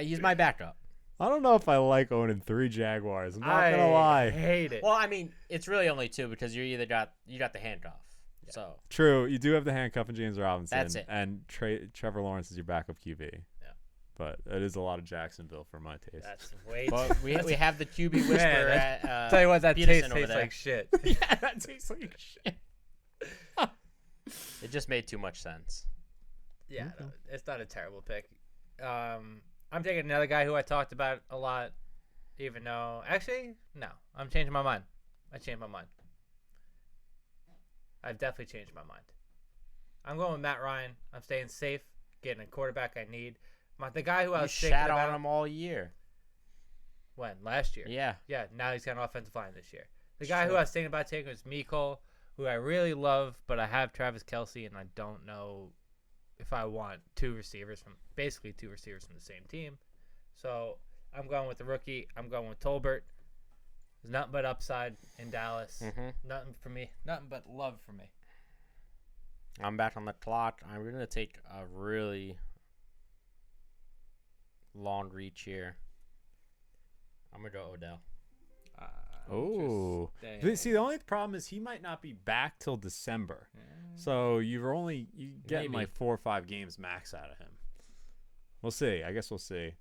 He's my backup. I don't know if I like owning 3 Jaguars. I'm not gonna lie. I hate it. Well, I mean, it's really only 2 because you got the handcuff. Yeah. So true, you do have the handcuff and James Robinson. That's it. And Trevor Lawrence is your backup QB. Yeah. But it is a lot of Jacksonville for my taste. That's way too. We have the QB whisperer at tell you what, that Peterson tastes like shit. Yeah, that tastes like shit. It just made too much sense. Yeah, no, it's not a terrible pick. I'm taking another guy who I talked about a lot, even though actually no, I'm changing my mind. I've definitely changed my mind. I'm going with Matt Ryan. I'm staying safe. getting a quarterback I need. The guy who I You was thinking shat about on him all year. when last year. Yeah. Yeah, now he's got an offensive line this year. The guy who I was thinking about taking was Mecole, who I really love, but I have Travis Kelce, and I don't know if I want two receivers from the same team. So I'm going with the rookie. I'm going with Tolbert. There's nothing but upside in Dallas. Nothing for me. Nothing but love for me. I'm back on the clock. I'm going to take a really long reach here. I'm going to go Odell. Oh, see, the only problem is he might not be back till December, so you getting like 4 or 5 games max out of him. We'll see. I guess we'll see.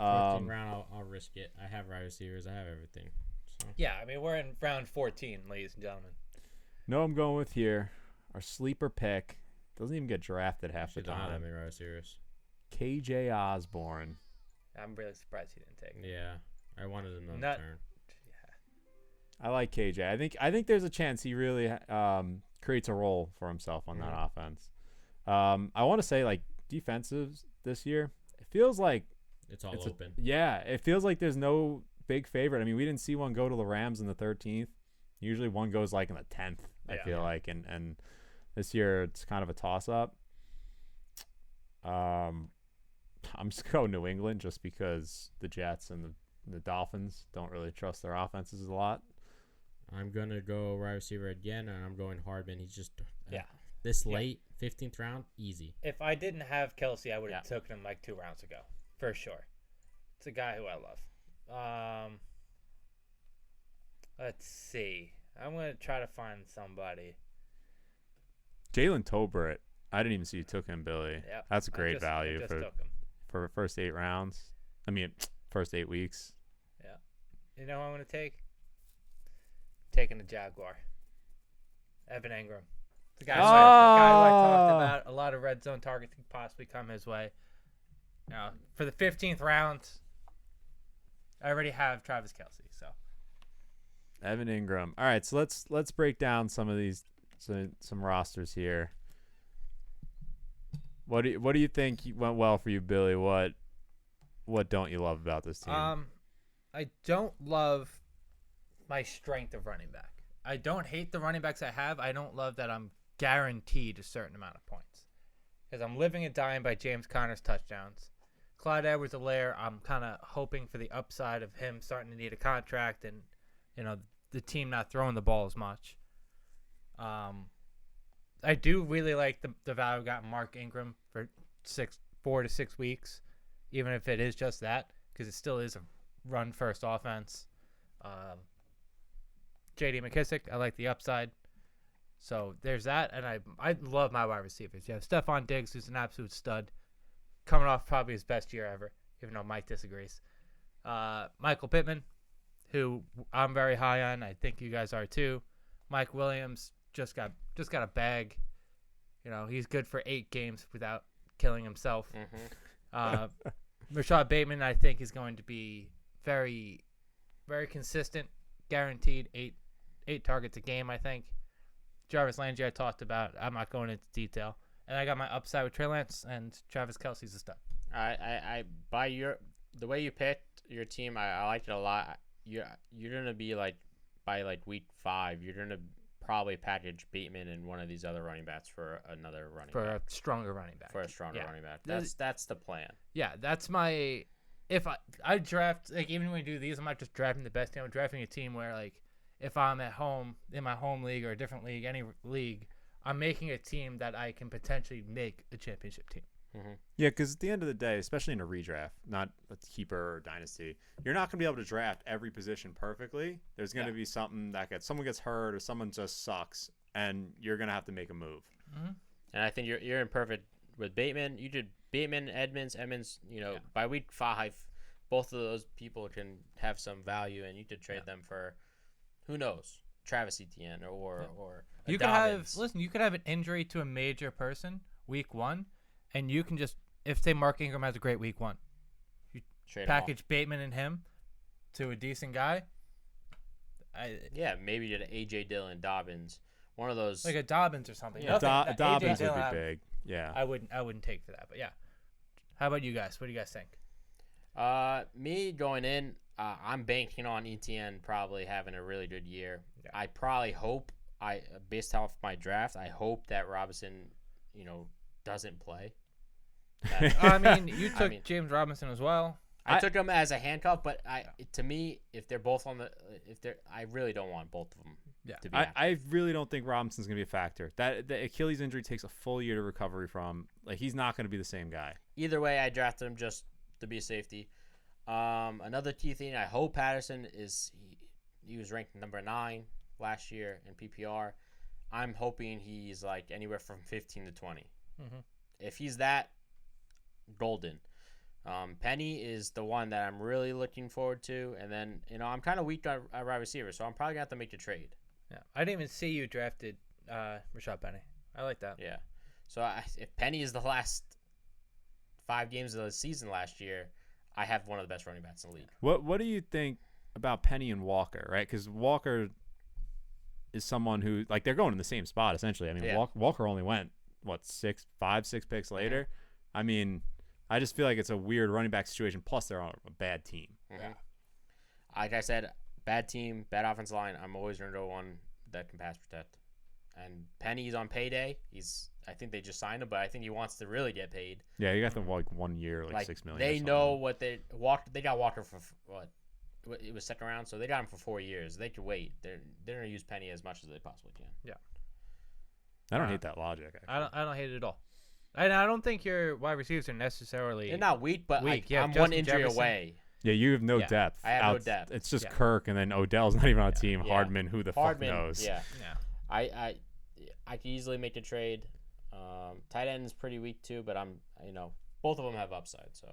14th round, I'll risk it. I have wide receivers. I have everything. So. Yeah, I mean we're in round 14, ladies and gentlemen. No, I'm going with here. Our sleeper pick doesn't even get drafted half the Don't have that time. many wide receivers. KJ Osborne. I'm really surprised he didn't take it. Yeah, I wanted another turn. I like KJ. I think there's a chance he really creates a role for himself on that offense. I want to say like defensive this year. It feels like it's open. It feels like there's no big favorite. I mean, we didn't see one go to the Rams in the 13th. Usually one goes like in the 10th. I feel like, and this year it's kind of a toss up. I'm just going New England just because the Jets and the Dolphins don't really trust their offenses a lot. I'm going to go wide receiver again, and I'm going Hardman. He's just this late, 15th round, easy. If I didn't have Kelce, I would have taken him like 2 rounds ago, for sure. It's a guy who I love. Let's see. I'm going to try to find somebody. Jalen Tolbert. I didn't even see you took him, Billy. Yep. That's a great value took him. for first 8 rounds. I mean, first 8 weeks. Yeah. You know who I'm going to take? Taking the Jaguar. Evan Ingram. The guy who I talked about. A lot of red zone targets could possibly come his way. Now, for the 15th round, I already have Travis Kelce. So Evan Ingram. All right, so let's break down some of these some rosters here. What do you think went well for you, Billy? What don't you love about this team? I don't love my strength of running back. I don't hate the running backs I have. I don't love that I'm guaranteed a certain amount of points. Because I'm living and dying by James Conner's touchdowns. Clyde Edwards-Helaire, I'm kind of hoping for the upside of him starting to need a contract and, the team not throwing the ball as much. I do really like the value I got in Mark Ingram for 4 to 6 weeks, even if it is just that, because it still is a run-first offense. J.D. McKissick, I like the upside. So there's that, and I love my wide receivers. You have Stephon Diggs, who's an absolute stud, coming off probably his best year ever, even though Mike disagrees. Michael Pittman, who I'm very high on. I think you guys are too. Mike Williams just got a bag. He's good for 8 games without killing himself. Rashad Bateman, I think, is going to be very, very consistent, guaranteed 8 targets a game, I think. Jarvis Landry I talked about. I'm not going into detail. And I got my upside with Trey Lance, and Travis Kelce's a stud. I by the way you picked your team, I liked it a lot. You're gonna be like by like week 5, you're gonna probably package Bateman and one of these other running backs for another running back. A stronger running back. Running back. That's the plan. Yeah, that's my. If I draft, like, even when we do these, I'm not just drafting the best team. I'm drafting a team where, like, if I'm at home in my home league or a different league, any league, I'm making a team that I can potentially make a championship team. Yeah, because at the end of the day, especially in a redraft, not a keeper or dynasty, you're not going to be able to draft every position perfectly. There's going to be something someone gets hurt or someone just sucks, and you're going to have to make a move. And I think you're in perfect with Bateman. You did Bateman, Edmonds. By week 5, both of those people can have some value, and you could trade them for, who knows, Travis Etienne or you could have an injury to a major person week 1. And you can just, if say Mark Ingram has a great week 1, you package Bateman and him to a decent guy. Maybe to A.J. Dillon, Dobbins, one of those. Like a Dobbins or something. Yeah, Dobbins would be big. Yeah. I wouldn't take for that. But yeah. How about you guys? What do you guys think? Me going in, I'm banking on ETN probably having a really good year. Yeah. I probably hope based off my draft, I hope that Robinson, doesn't play. I mean, you took James Robinson as well. I took him as a handcuff, but to me, if they're both I really don't want both of them. Yeah. To be I really don't think Robinson's going to be a factor. That the Achilles injury takes a full year to recovery from. Like, he's not going to be the same guy. Either way, I drafted him just to be a safety. Another key thing, I hope Patterson he was ranked number 9 last year in PPR. I'm hoping he's like anywhere from 15 to 20. Mm-hmm. If he's that, golden. Penny is the one that I'm really looking forward to, and then I'm kind of weak at wide receiver, so I'm probably gonna have to make a trade. Yeah, I didn't even see you drafted Rashad Penny. I like that. Yeah, so if Penny is the last 5 games of the season last year, I have one of the best running backs in the league. What do you think about Penny and Walker? Right, because Walker is someone who, like, they're going in the same spot essentially. I mean, Yeah. Walker only went 6 picks later. I mean, I just feel like it's a weird running back situation. Plus, they're on a bad team. Mm-hmm. Like I said, bad team, bad offensive line. I'm always going to go one that can pass protect. And Penny's on payday. I think they just signed him, but I think he wants to really get paid. Yeah, you got them like 1 year, like $6 million. They know what they got Walker for what? It was second round, so they got him for 4 years. They could wait. They're going to use Penny as much as they possibly can. Yeah. I don't hate that logic. Actually. I don't hate it at all. And I don't think your wide receivers are necessarily. They're not weak, but weak. I'm Justin one injury Jefferson. away. Yeah, you have no depth. I have no depth. It's just Yeah. Kirk, and then Odell's not even on a team. Yeah. Hardman, who the fuck knows? Yeah. Yeah. I could easily make a trade. Tight end is pretty weak too, but both of them have upside. So.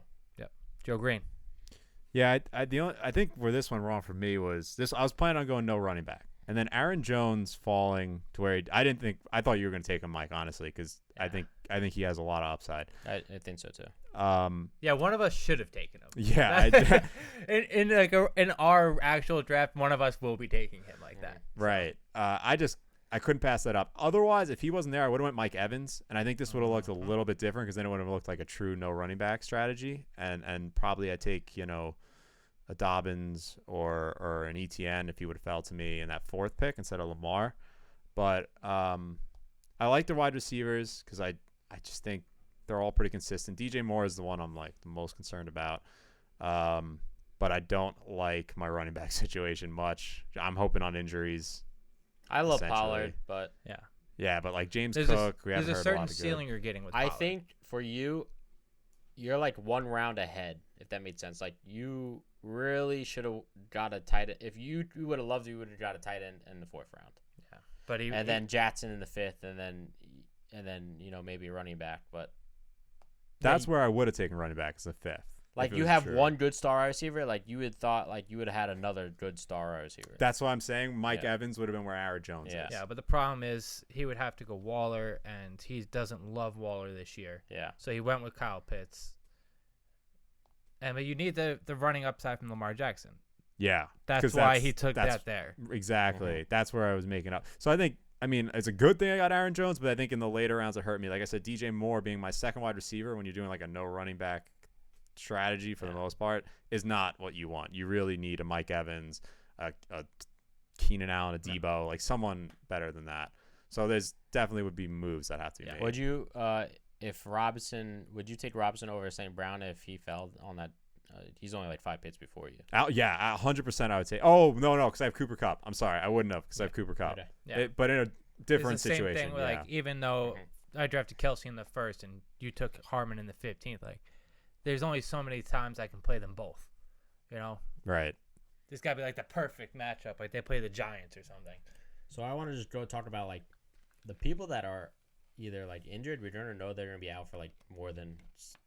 Joe Green. Yeah, I think where this went wrong for me was this. I was planning on going no running back, and then Aaron Jones falling to where I thought you were going to take him, Mike. Honestly, because I think he has a lot of upside. I think so too. Yeah, one of us should have taken him. Yeah, in our actual draft, one of us will be taking him like that. right. I couldn't pass that up. Otherwise, if he wasn't there, I would have went Mike Evans, and I think this would have looked a little bit different because then it would have looked like a true no running back strategy, and probably I'd take a Dobbins or an ETN if he would have fell to me in that 4th pick instead of Lamar. But I like the wide receivers because I just think they're all pretty consistent. DJ Moore is the one I'm like the most concerned about. But I don't like my running back situation much. I'm hoping on injuries. I love Pollard, but yeah, but like James There's Cook, we haven't there's a heard a certain lot of ceiling good. you're getting with I Pollard. think for you're like 1 round ahead, if that made sense. Like, you really should have got a tight end. If you would have loved, you would have got a tight end in the 4th round. Yeah, but then Jackson in the 5th, and then maybe a running back. But That's where I would have taken running back as a 5th. like, you have one good star wide receiver. Like, you would thought like you would have had another good star wide receiver. That's what I'm saying. Mike Yeah. Evans would have been where Aaron Jones is. Yeah, but the problem is he would have to go Waller, and he doesn't love Waller this year. Yeah. So he went with Kyle Pitts. But you need the running upside from Lamar Jackson. Yeah. That's why he took that there. Exactly. That's where I was making up. So I mean, it's a good thing I got Aaron Jones, but I think in the later rounds it hurt me. Like I said, DJ Moore being my 2nd wide receiver when you're doing like a no running back strategy for the most part is not what you want. You really need a Mike Evans, a Keenan Allen, a Debo, like someone better than that. So there's definitely would be moves that have to be made. Would you would you take Robinson over St. Brown if he fell on that? He's only like 5 picks before you. Yeah, 100% I would say. Oh, no, because I have Cooper Kupp. I'm sorry. I wouldn't have because I have Cooper Kupp. Okay. Yeah. But in a different It's the same situation. thing with, like, even though I drafted Kelsey in the 1st and you took Harmon in the 15th, like, there's only so many times I can play them both. Right. This got to be like the perfect matchup. Like, they play the Giants or something. So I want to just go talk about like the people that are either like injured, we're gonna know they're gonna be out for like more than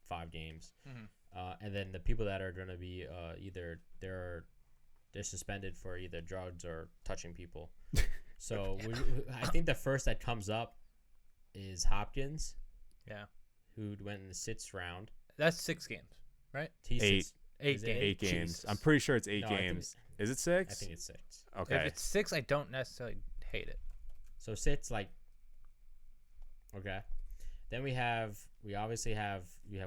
5 games, and then the people that are gonna be either they're suspended for either drugs or touching people. So I think the first that comes up is Hopkins. Yeah. Who went in the 6th round. That's 6 games, right? Eight 8 games. 8 games. Jesus. I'm pretty sure it's 8 No, I think games. Is it 6? I think it's 6. Okay. If it's 6, I don't necessarily hate it. So 6, like, okay. Then we obviously have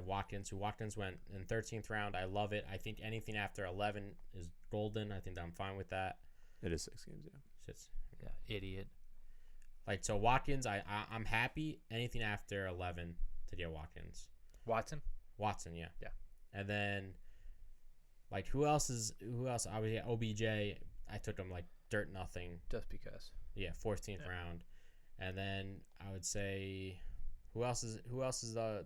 Watkins, who Watkins went in 13th round. I love it. I think anything after 11 is golden. I think I'm fine with that. It is 6 games, yeah. Yeah, idiot. Like, so Watkins, I'm happy. Anything after 11 to get Watkins. Watson, yeah. Yeah. And then, like, who else? Obviously, OBJ, I took him like dirt nothing. just because. Yeah, 14th round. And then I would say, who else is the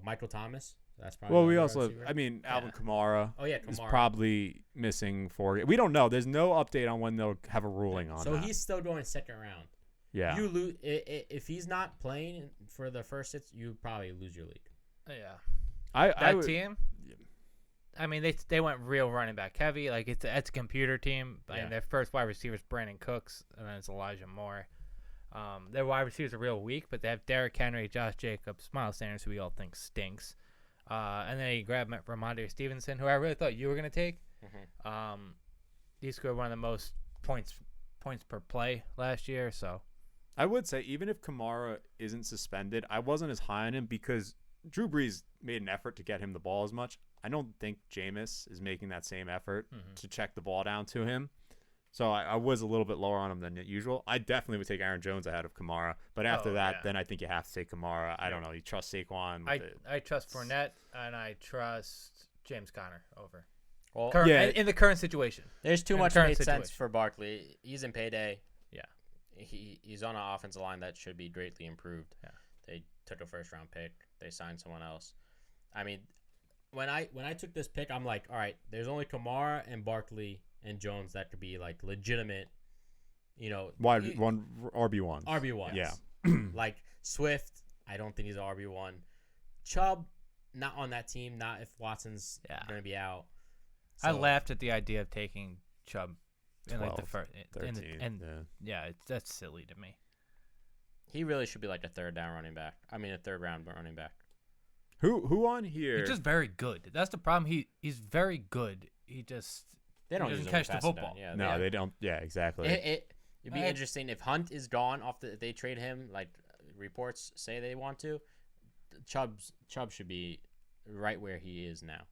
Michael Thomas? That's probably. Well, we another also, receiver. I mean, Alvin Kamara. Oh, yeah, is Kamara. probably missing 4. We don't know. There's no update on when they'll have a ruling on So that. he's still going second round. Yeah. You lose if he's not playing for the first 6. You probably lose your league. Yeah. I That would, team. I mean, they went real running back heavy. Like it's a computer team. Yeah. And their first wide receiver is Brandon Cooks, and then it's Elijah Moore. Their wide receivers are real weak, but they have Derrick Henry, Josh Jacobs, Miles Sanders, who we all think stinks. And then you grab Ramondre Stevenson, who I really thought you were gonna take. Mm-hmm. He scored one of the most points per play last year. So I would say even if Kamara isn't suspended, I wasn't as high on him because Drew Brees made an effort to get him the ball as much. I don't think Jameis is making that same effort to check the ball down to him. So I was a little bit lower on him than usual. I definitely would take Aaron Jones ahead of Kamara. But after then I think you have to take Kamara. I don't know. You trust Saquon. I trust Fournette, and I trust James Conner over. Well, In the current situation. there's too in much the current made sense situation. for Barkley. He's in payday. Yeah. He's on an offensive line that should be greatly improved. Yeah. They took a first round pick. They signed someone else. I mean, when I took this pick, I'm like, all right, there's only Kamara and Barkley and Jones that could be like legitimate, one RB1. RB1. Yeah. Like Swift, I don't think he's an RB1. Chubb, not on that team. Not if Watson's going to be out. I So- laughed at the idea of taking Chubb in like the 12, first, 13. That's silly to me. He really should be like a third round running back. running back. Who on here? He's just very good. That's the problem. He's very good. He just They don't doesn't use him catch to the pass it football. down. Yeah, No, they don't. Yeah, exactly. It'd be interesting if Hunt is gone off they trade him like reports say they want to. Chubb should be right where he is now.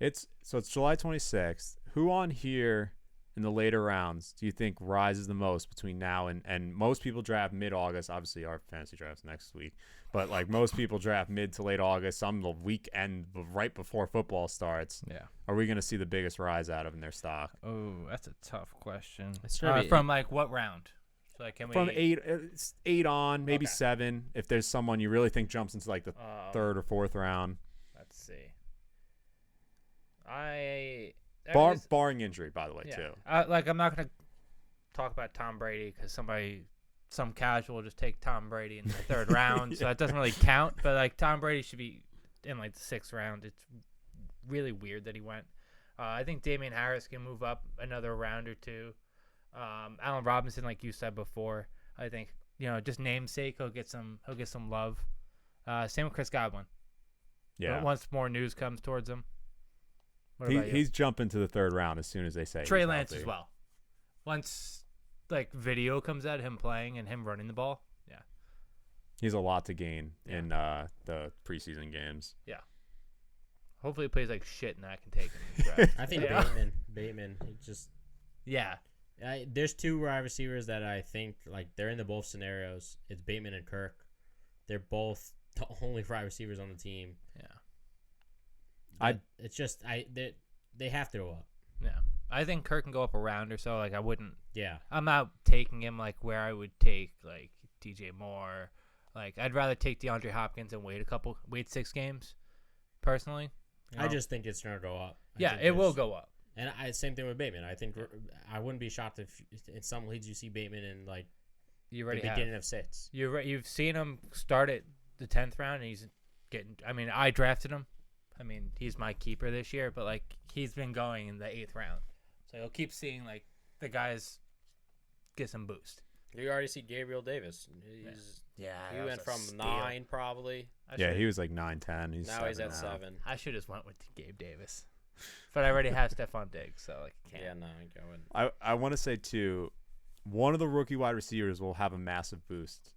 It's July 26th. Who on here in the later rounds do you think rises the most between now and most people draft mid-August? Obviously, our fantasy draft's next week, but like most people draft mid to late August, some the weekend right before football starts. Yeah. Are we going to see the biggest rise out of in their stock? Oh, that's a tough question. It's gonna be- From like what round? So like, can we From eight on, maybe Okay. 7. If there's someone you really think jumps into like the 3rd or 4th round, Let's see. I mean, barring injury, by the way, too. I'm not gonna talk about Tom Brady because some casual will just take Tom Brady in the 3rd round, so that doesn't really count. But like Tom Brady should be in like the 6th round. It's really weird that he went. I think Damian Harris can move up another round or two. Allen Robinson, like you said before, I think just namesake he'll get some love. Same with Chris Godwin. Yeah. Once more news comes towards him. What about you? He's jumping to the 3rd round as soon as they say Trey he's Lance healthy. as well. Once like video comes out, him playing and him running the ball. Yeah. He's a lot to gain in the preseason games. Yeah. Hopefully he plays like shit and I can take him in the draft. I think Yeah. Bateman, he just Yeah. there's 2 wide receivers that I think like they're in the both scenarios. It's Bateman and Kirk. They're both the only wide receivers on the team. Yeah. It's just they have to go up. Yeah. I think Kirk can go up a round or so. Like Yeah. I'm not taking him like where I would take like DJ Moore. Like I'd rather take DeAndre Hopkins and wait 6 games personally. I just think it's gonna go up. I Yeah, think it will there's- go up. And same thing with Bateman. I think I wouldn't be shocked if in some leagues you see Bateman in like You the already have. beginning of 6. You've seen him start at the 10th round, and he's getting. I mean, I drafted him. I mean, he's my keeper this year, but like he's been going in the 8th round, so you'll keep seeing like the guys get some boost. You already see Gabriel Davis. He went from 9 probably. He was like 9-10. Now he's at 7. I should have went with Gabe Davis, but I already have Stephon Diggs, so like I can't. Yeah, no, I wouldn't. I want to say too, one of the rookie wide receivers will have a massive boost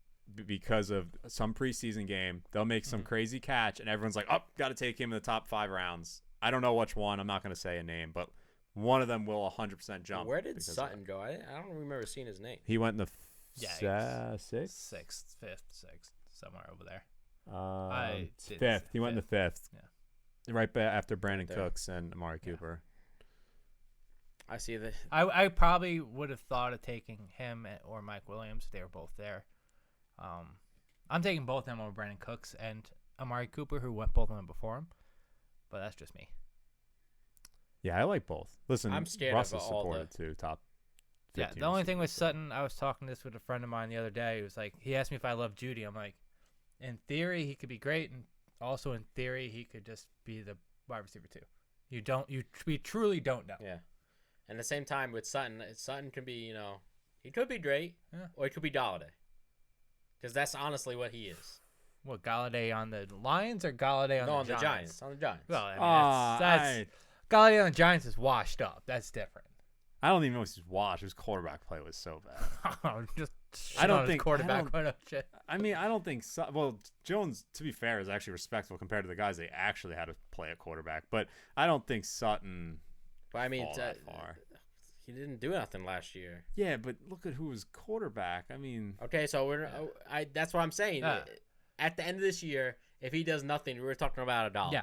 because of some preseason game. They'll make some crazy catch, and everyone's like, oh, got to take him in the top 5 rounds. I don't know which one. I'm not going to say a name, but one of them will 100% jump. Where did Sutton go? I don't remember seeing his name. He went in the sixth, fifth, sixth, somewhere over there. Fifth. He went in the fifth. Yeah. Right after Brandon Cooks and Amari Cooper. I see that. I probably would have thought of taking him or Mike Williams. They were both there. I'm taking both of them over Brandon Cooks and Amari Cooper, who went both of them before him. But that's just me. Yeah, I like both. Listen, I'm scared Russ of is all supported too. Top 15 the only thing with receivers. Sutton, I was talking this with a friend of mine the other day. He was like, he asked me if I love Judy. I'm like, in theory, he could be great, and also in theory, he could just be the wide receiver too. We truly don't know. Yeah. And at the same time, with Sutton can be, he could be great, or he could be Galladay. Because that's honestly what he is. What, Galladay on the Lions or Galladay on the Giants? On the Giants. Well, I mean, Galladay on the Giants is washed up. That's different. I don't even know if he's washed. His quarterback play was so bad. Just I don't on his think quarterback. Shit. I mean, I don't think Jones, to be fair, is actually respectful compared to the guys they actually had to play at quarterback. But I don't think Sutton. But I mean, that far. He didn't do nothing last year. Yeah, but look at who was quarterback. I mean, okay, so that's what I'm saying. At the end of this year, if he does nothing, we're talking about a dollar. Yeah.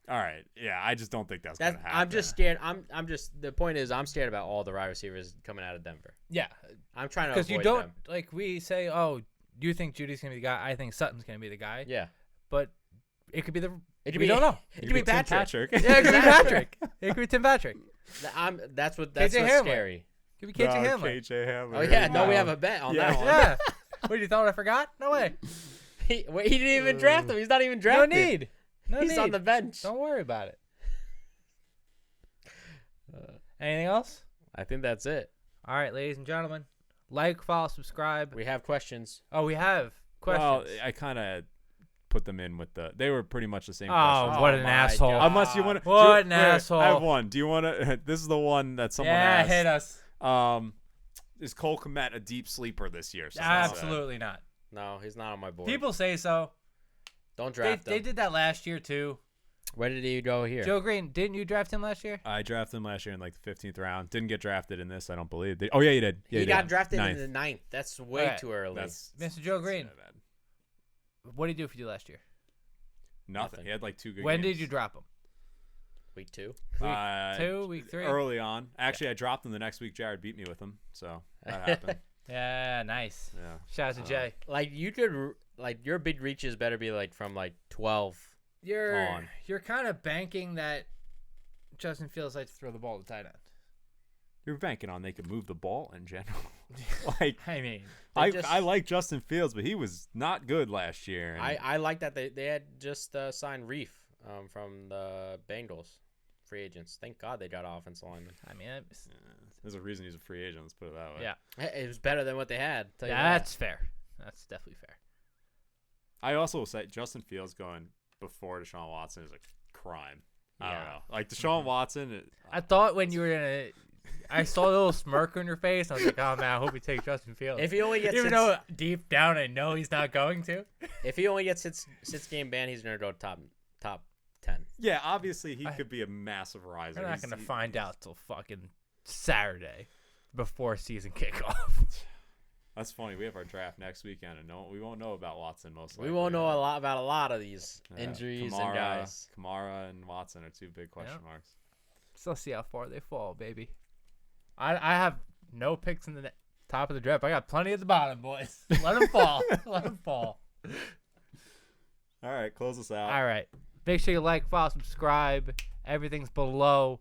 All right. Yeah, I just don't think that's gonna happen. I'm just scared. I'm just. The point is, I'm scared about all the wide receivers coming out of Denver. Yeah, I'm trying to because you avoid don't them. like we say. Oh, do you think Judy's gonna be the guy? I think Sutton's gonna be the guy. Yeah, but it could be the. It could we be. don't know. It could be Tim Patrick. Yeah, it could be Patrick. It could be Tim Patrick. That's KJ what's Hamler. scary. It could be KJ Hamler. KJ Hamler. Oh yeah, no, we have a bet on that one. Yeah. What, you thought I forgot? No way. He didn't even draft him. He's not even No drafted. need. He's on the bench. Don't worry about it. Anything else? I think that's it. All right, ladies and gentlemen, like, follow, subscribe. We have questions. Oh, we have questions. Well, I kind of put them in with they were pretty much the same Oh, questions. what an my asshole. God. Unless you want to. What an asshole. I have one. Do you want to? This is the one that someone yeah, asked. hit us. Is Cole Kmet a deep sleeper this year? Someone said. Absolutely not. No, he's not on my board. People say so. Don't draft him. They did that last year, too. Where did he go here? Joe Green, didn't you draft him last year? I drafted him last year in like the 15th round. Didn't get drafted in this, I don't believe. Oh yeah, you did. Yeah, he you got did. drafted Ninth. in the 9th. That's way Right. too early. Mr. Joe Green. so bad. What did he do for you last year? Nothing. He had like 2 good When games. did you drop him? Week 2. Week 2, week 3? Early on. Actually, I dropped him the next week. Jared beat me with him, so that happened. Yeah, nice. Yeah. Shout out to Jay. Like you could, your big reaches better be like from like 12. You're kind of banking that Justin Fields likes to throw the ball to tight end. You're banking on they could move the ball in general. Like I mean, I like Justin Fields, but he was not good last year. And I like that they had just signed Reef from the Bengals, free agents. Thank God they got offensive lineman. I mean, there's a reason he's a free agent. Let's put it that way. yeah, It was better than what they had. Tell you that's fair. That's definitely fair. I also will say Justin Fields going before Deshaun Watson is a crime. I don't Yeah. know. Like Deshaun Watson. I thought when you were gonna, I saw a little smirk on your face. I was like, oh man, I hope he takes Justin Fields. If he only gets Even though deep down I know he's not going to. if he only gets six game ban, he's gonna go top 10. Yeah, obviously he could be a massive riser. We're not He's- gonna find out till fucking Saturday before season kickoff. That's funny. We have our draft next weekend, and we won't know about Watson most likely. We won't know a lot about a lot of these Yeah, injuries and guys. Kamara and Watson are 2 big question marks. So see how far they fall, baby. I have no picks in the top of the draft. I got plenty at the bottom, boys. Let them fall. Let them fall. All right, close us out. All right. Make sure you like, follow, subscribe. Everything's below.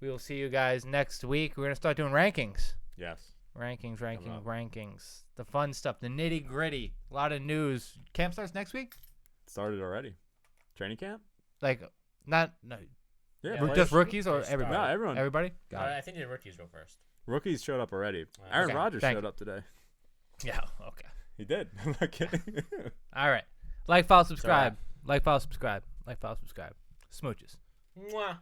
We will see you guys next week. We're going to start doing rankings. Yes. Rankings. The fun stuff, the nitty gritty. A lot of news. Camp starts next week? Started already. Training camp? Like, Yeah, just rookies or They everybody? No, everyone. Everybody? Got it. I think the rookies go first. Rookies showed up already. Aaron Okay, Rodgers thank showed you. up today. Yeah, okay. He did. I'm not kidding. All right. Like, follow, subscribe. Like, follow, subscribe. Like, follow, subscribe. Smooches. Mwah.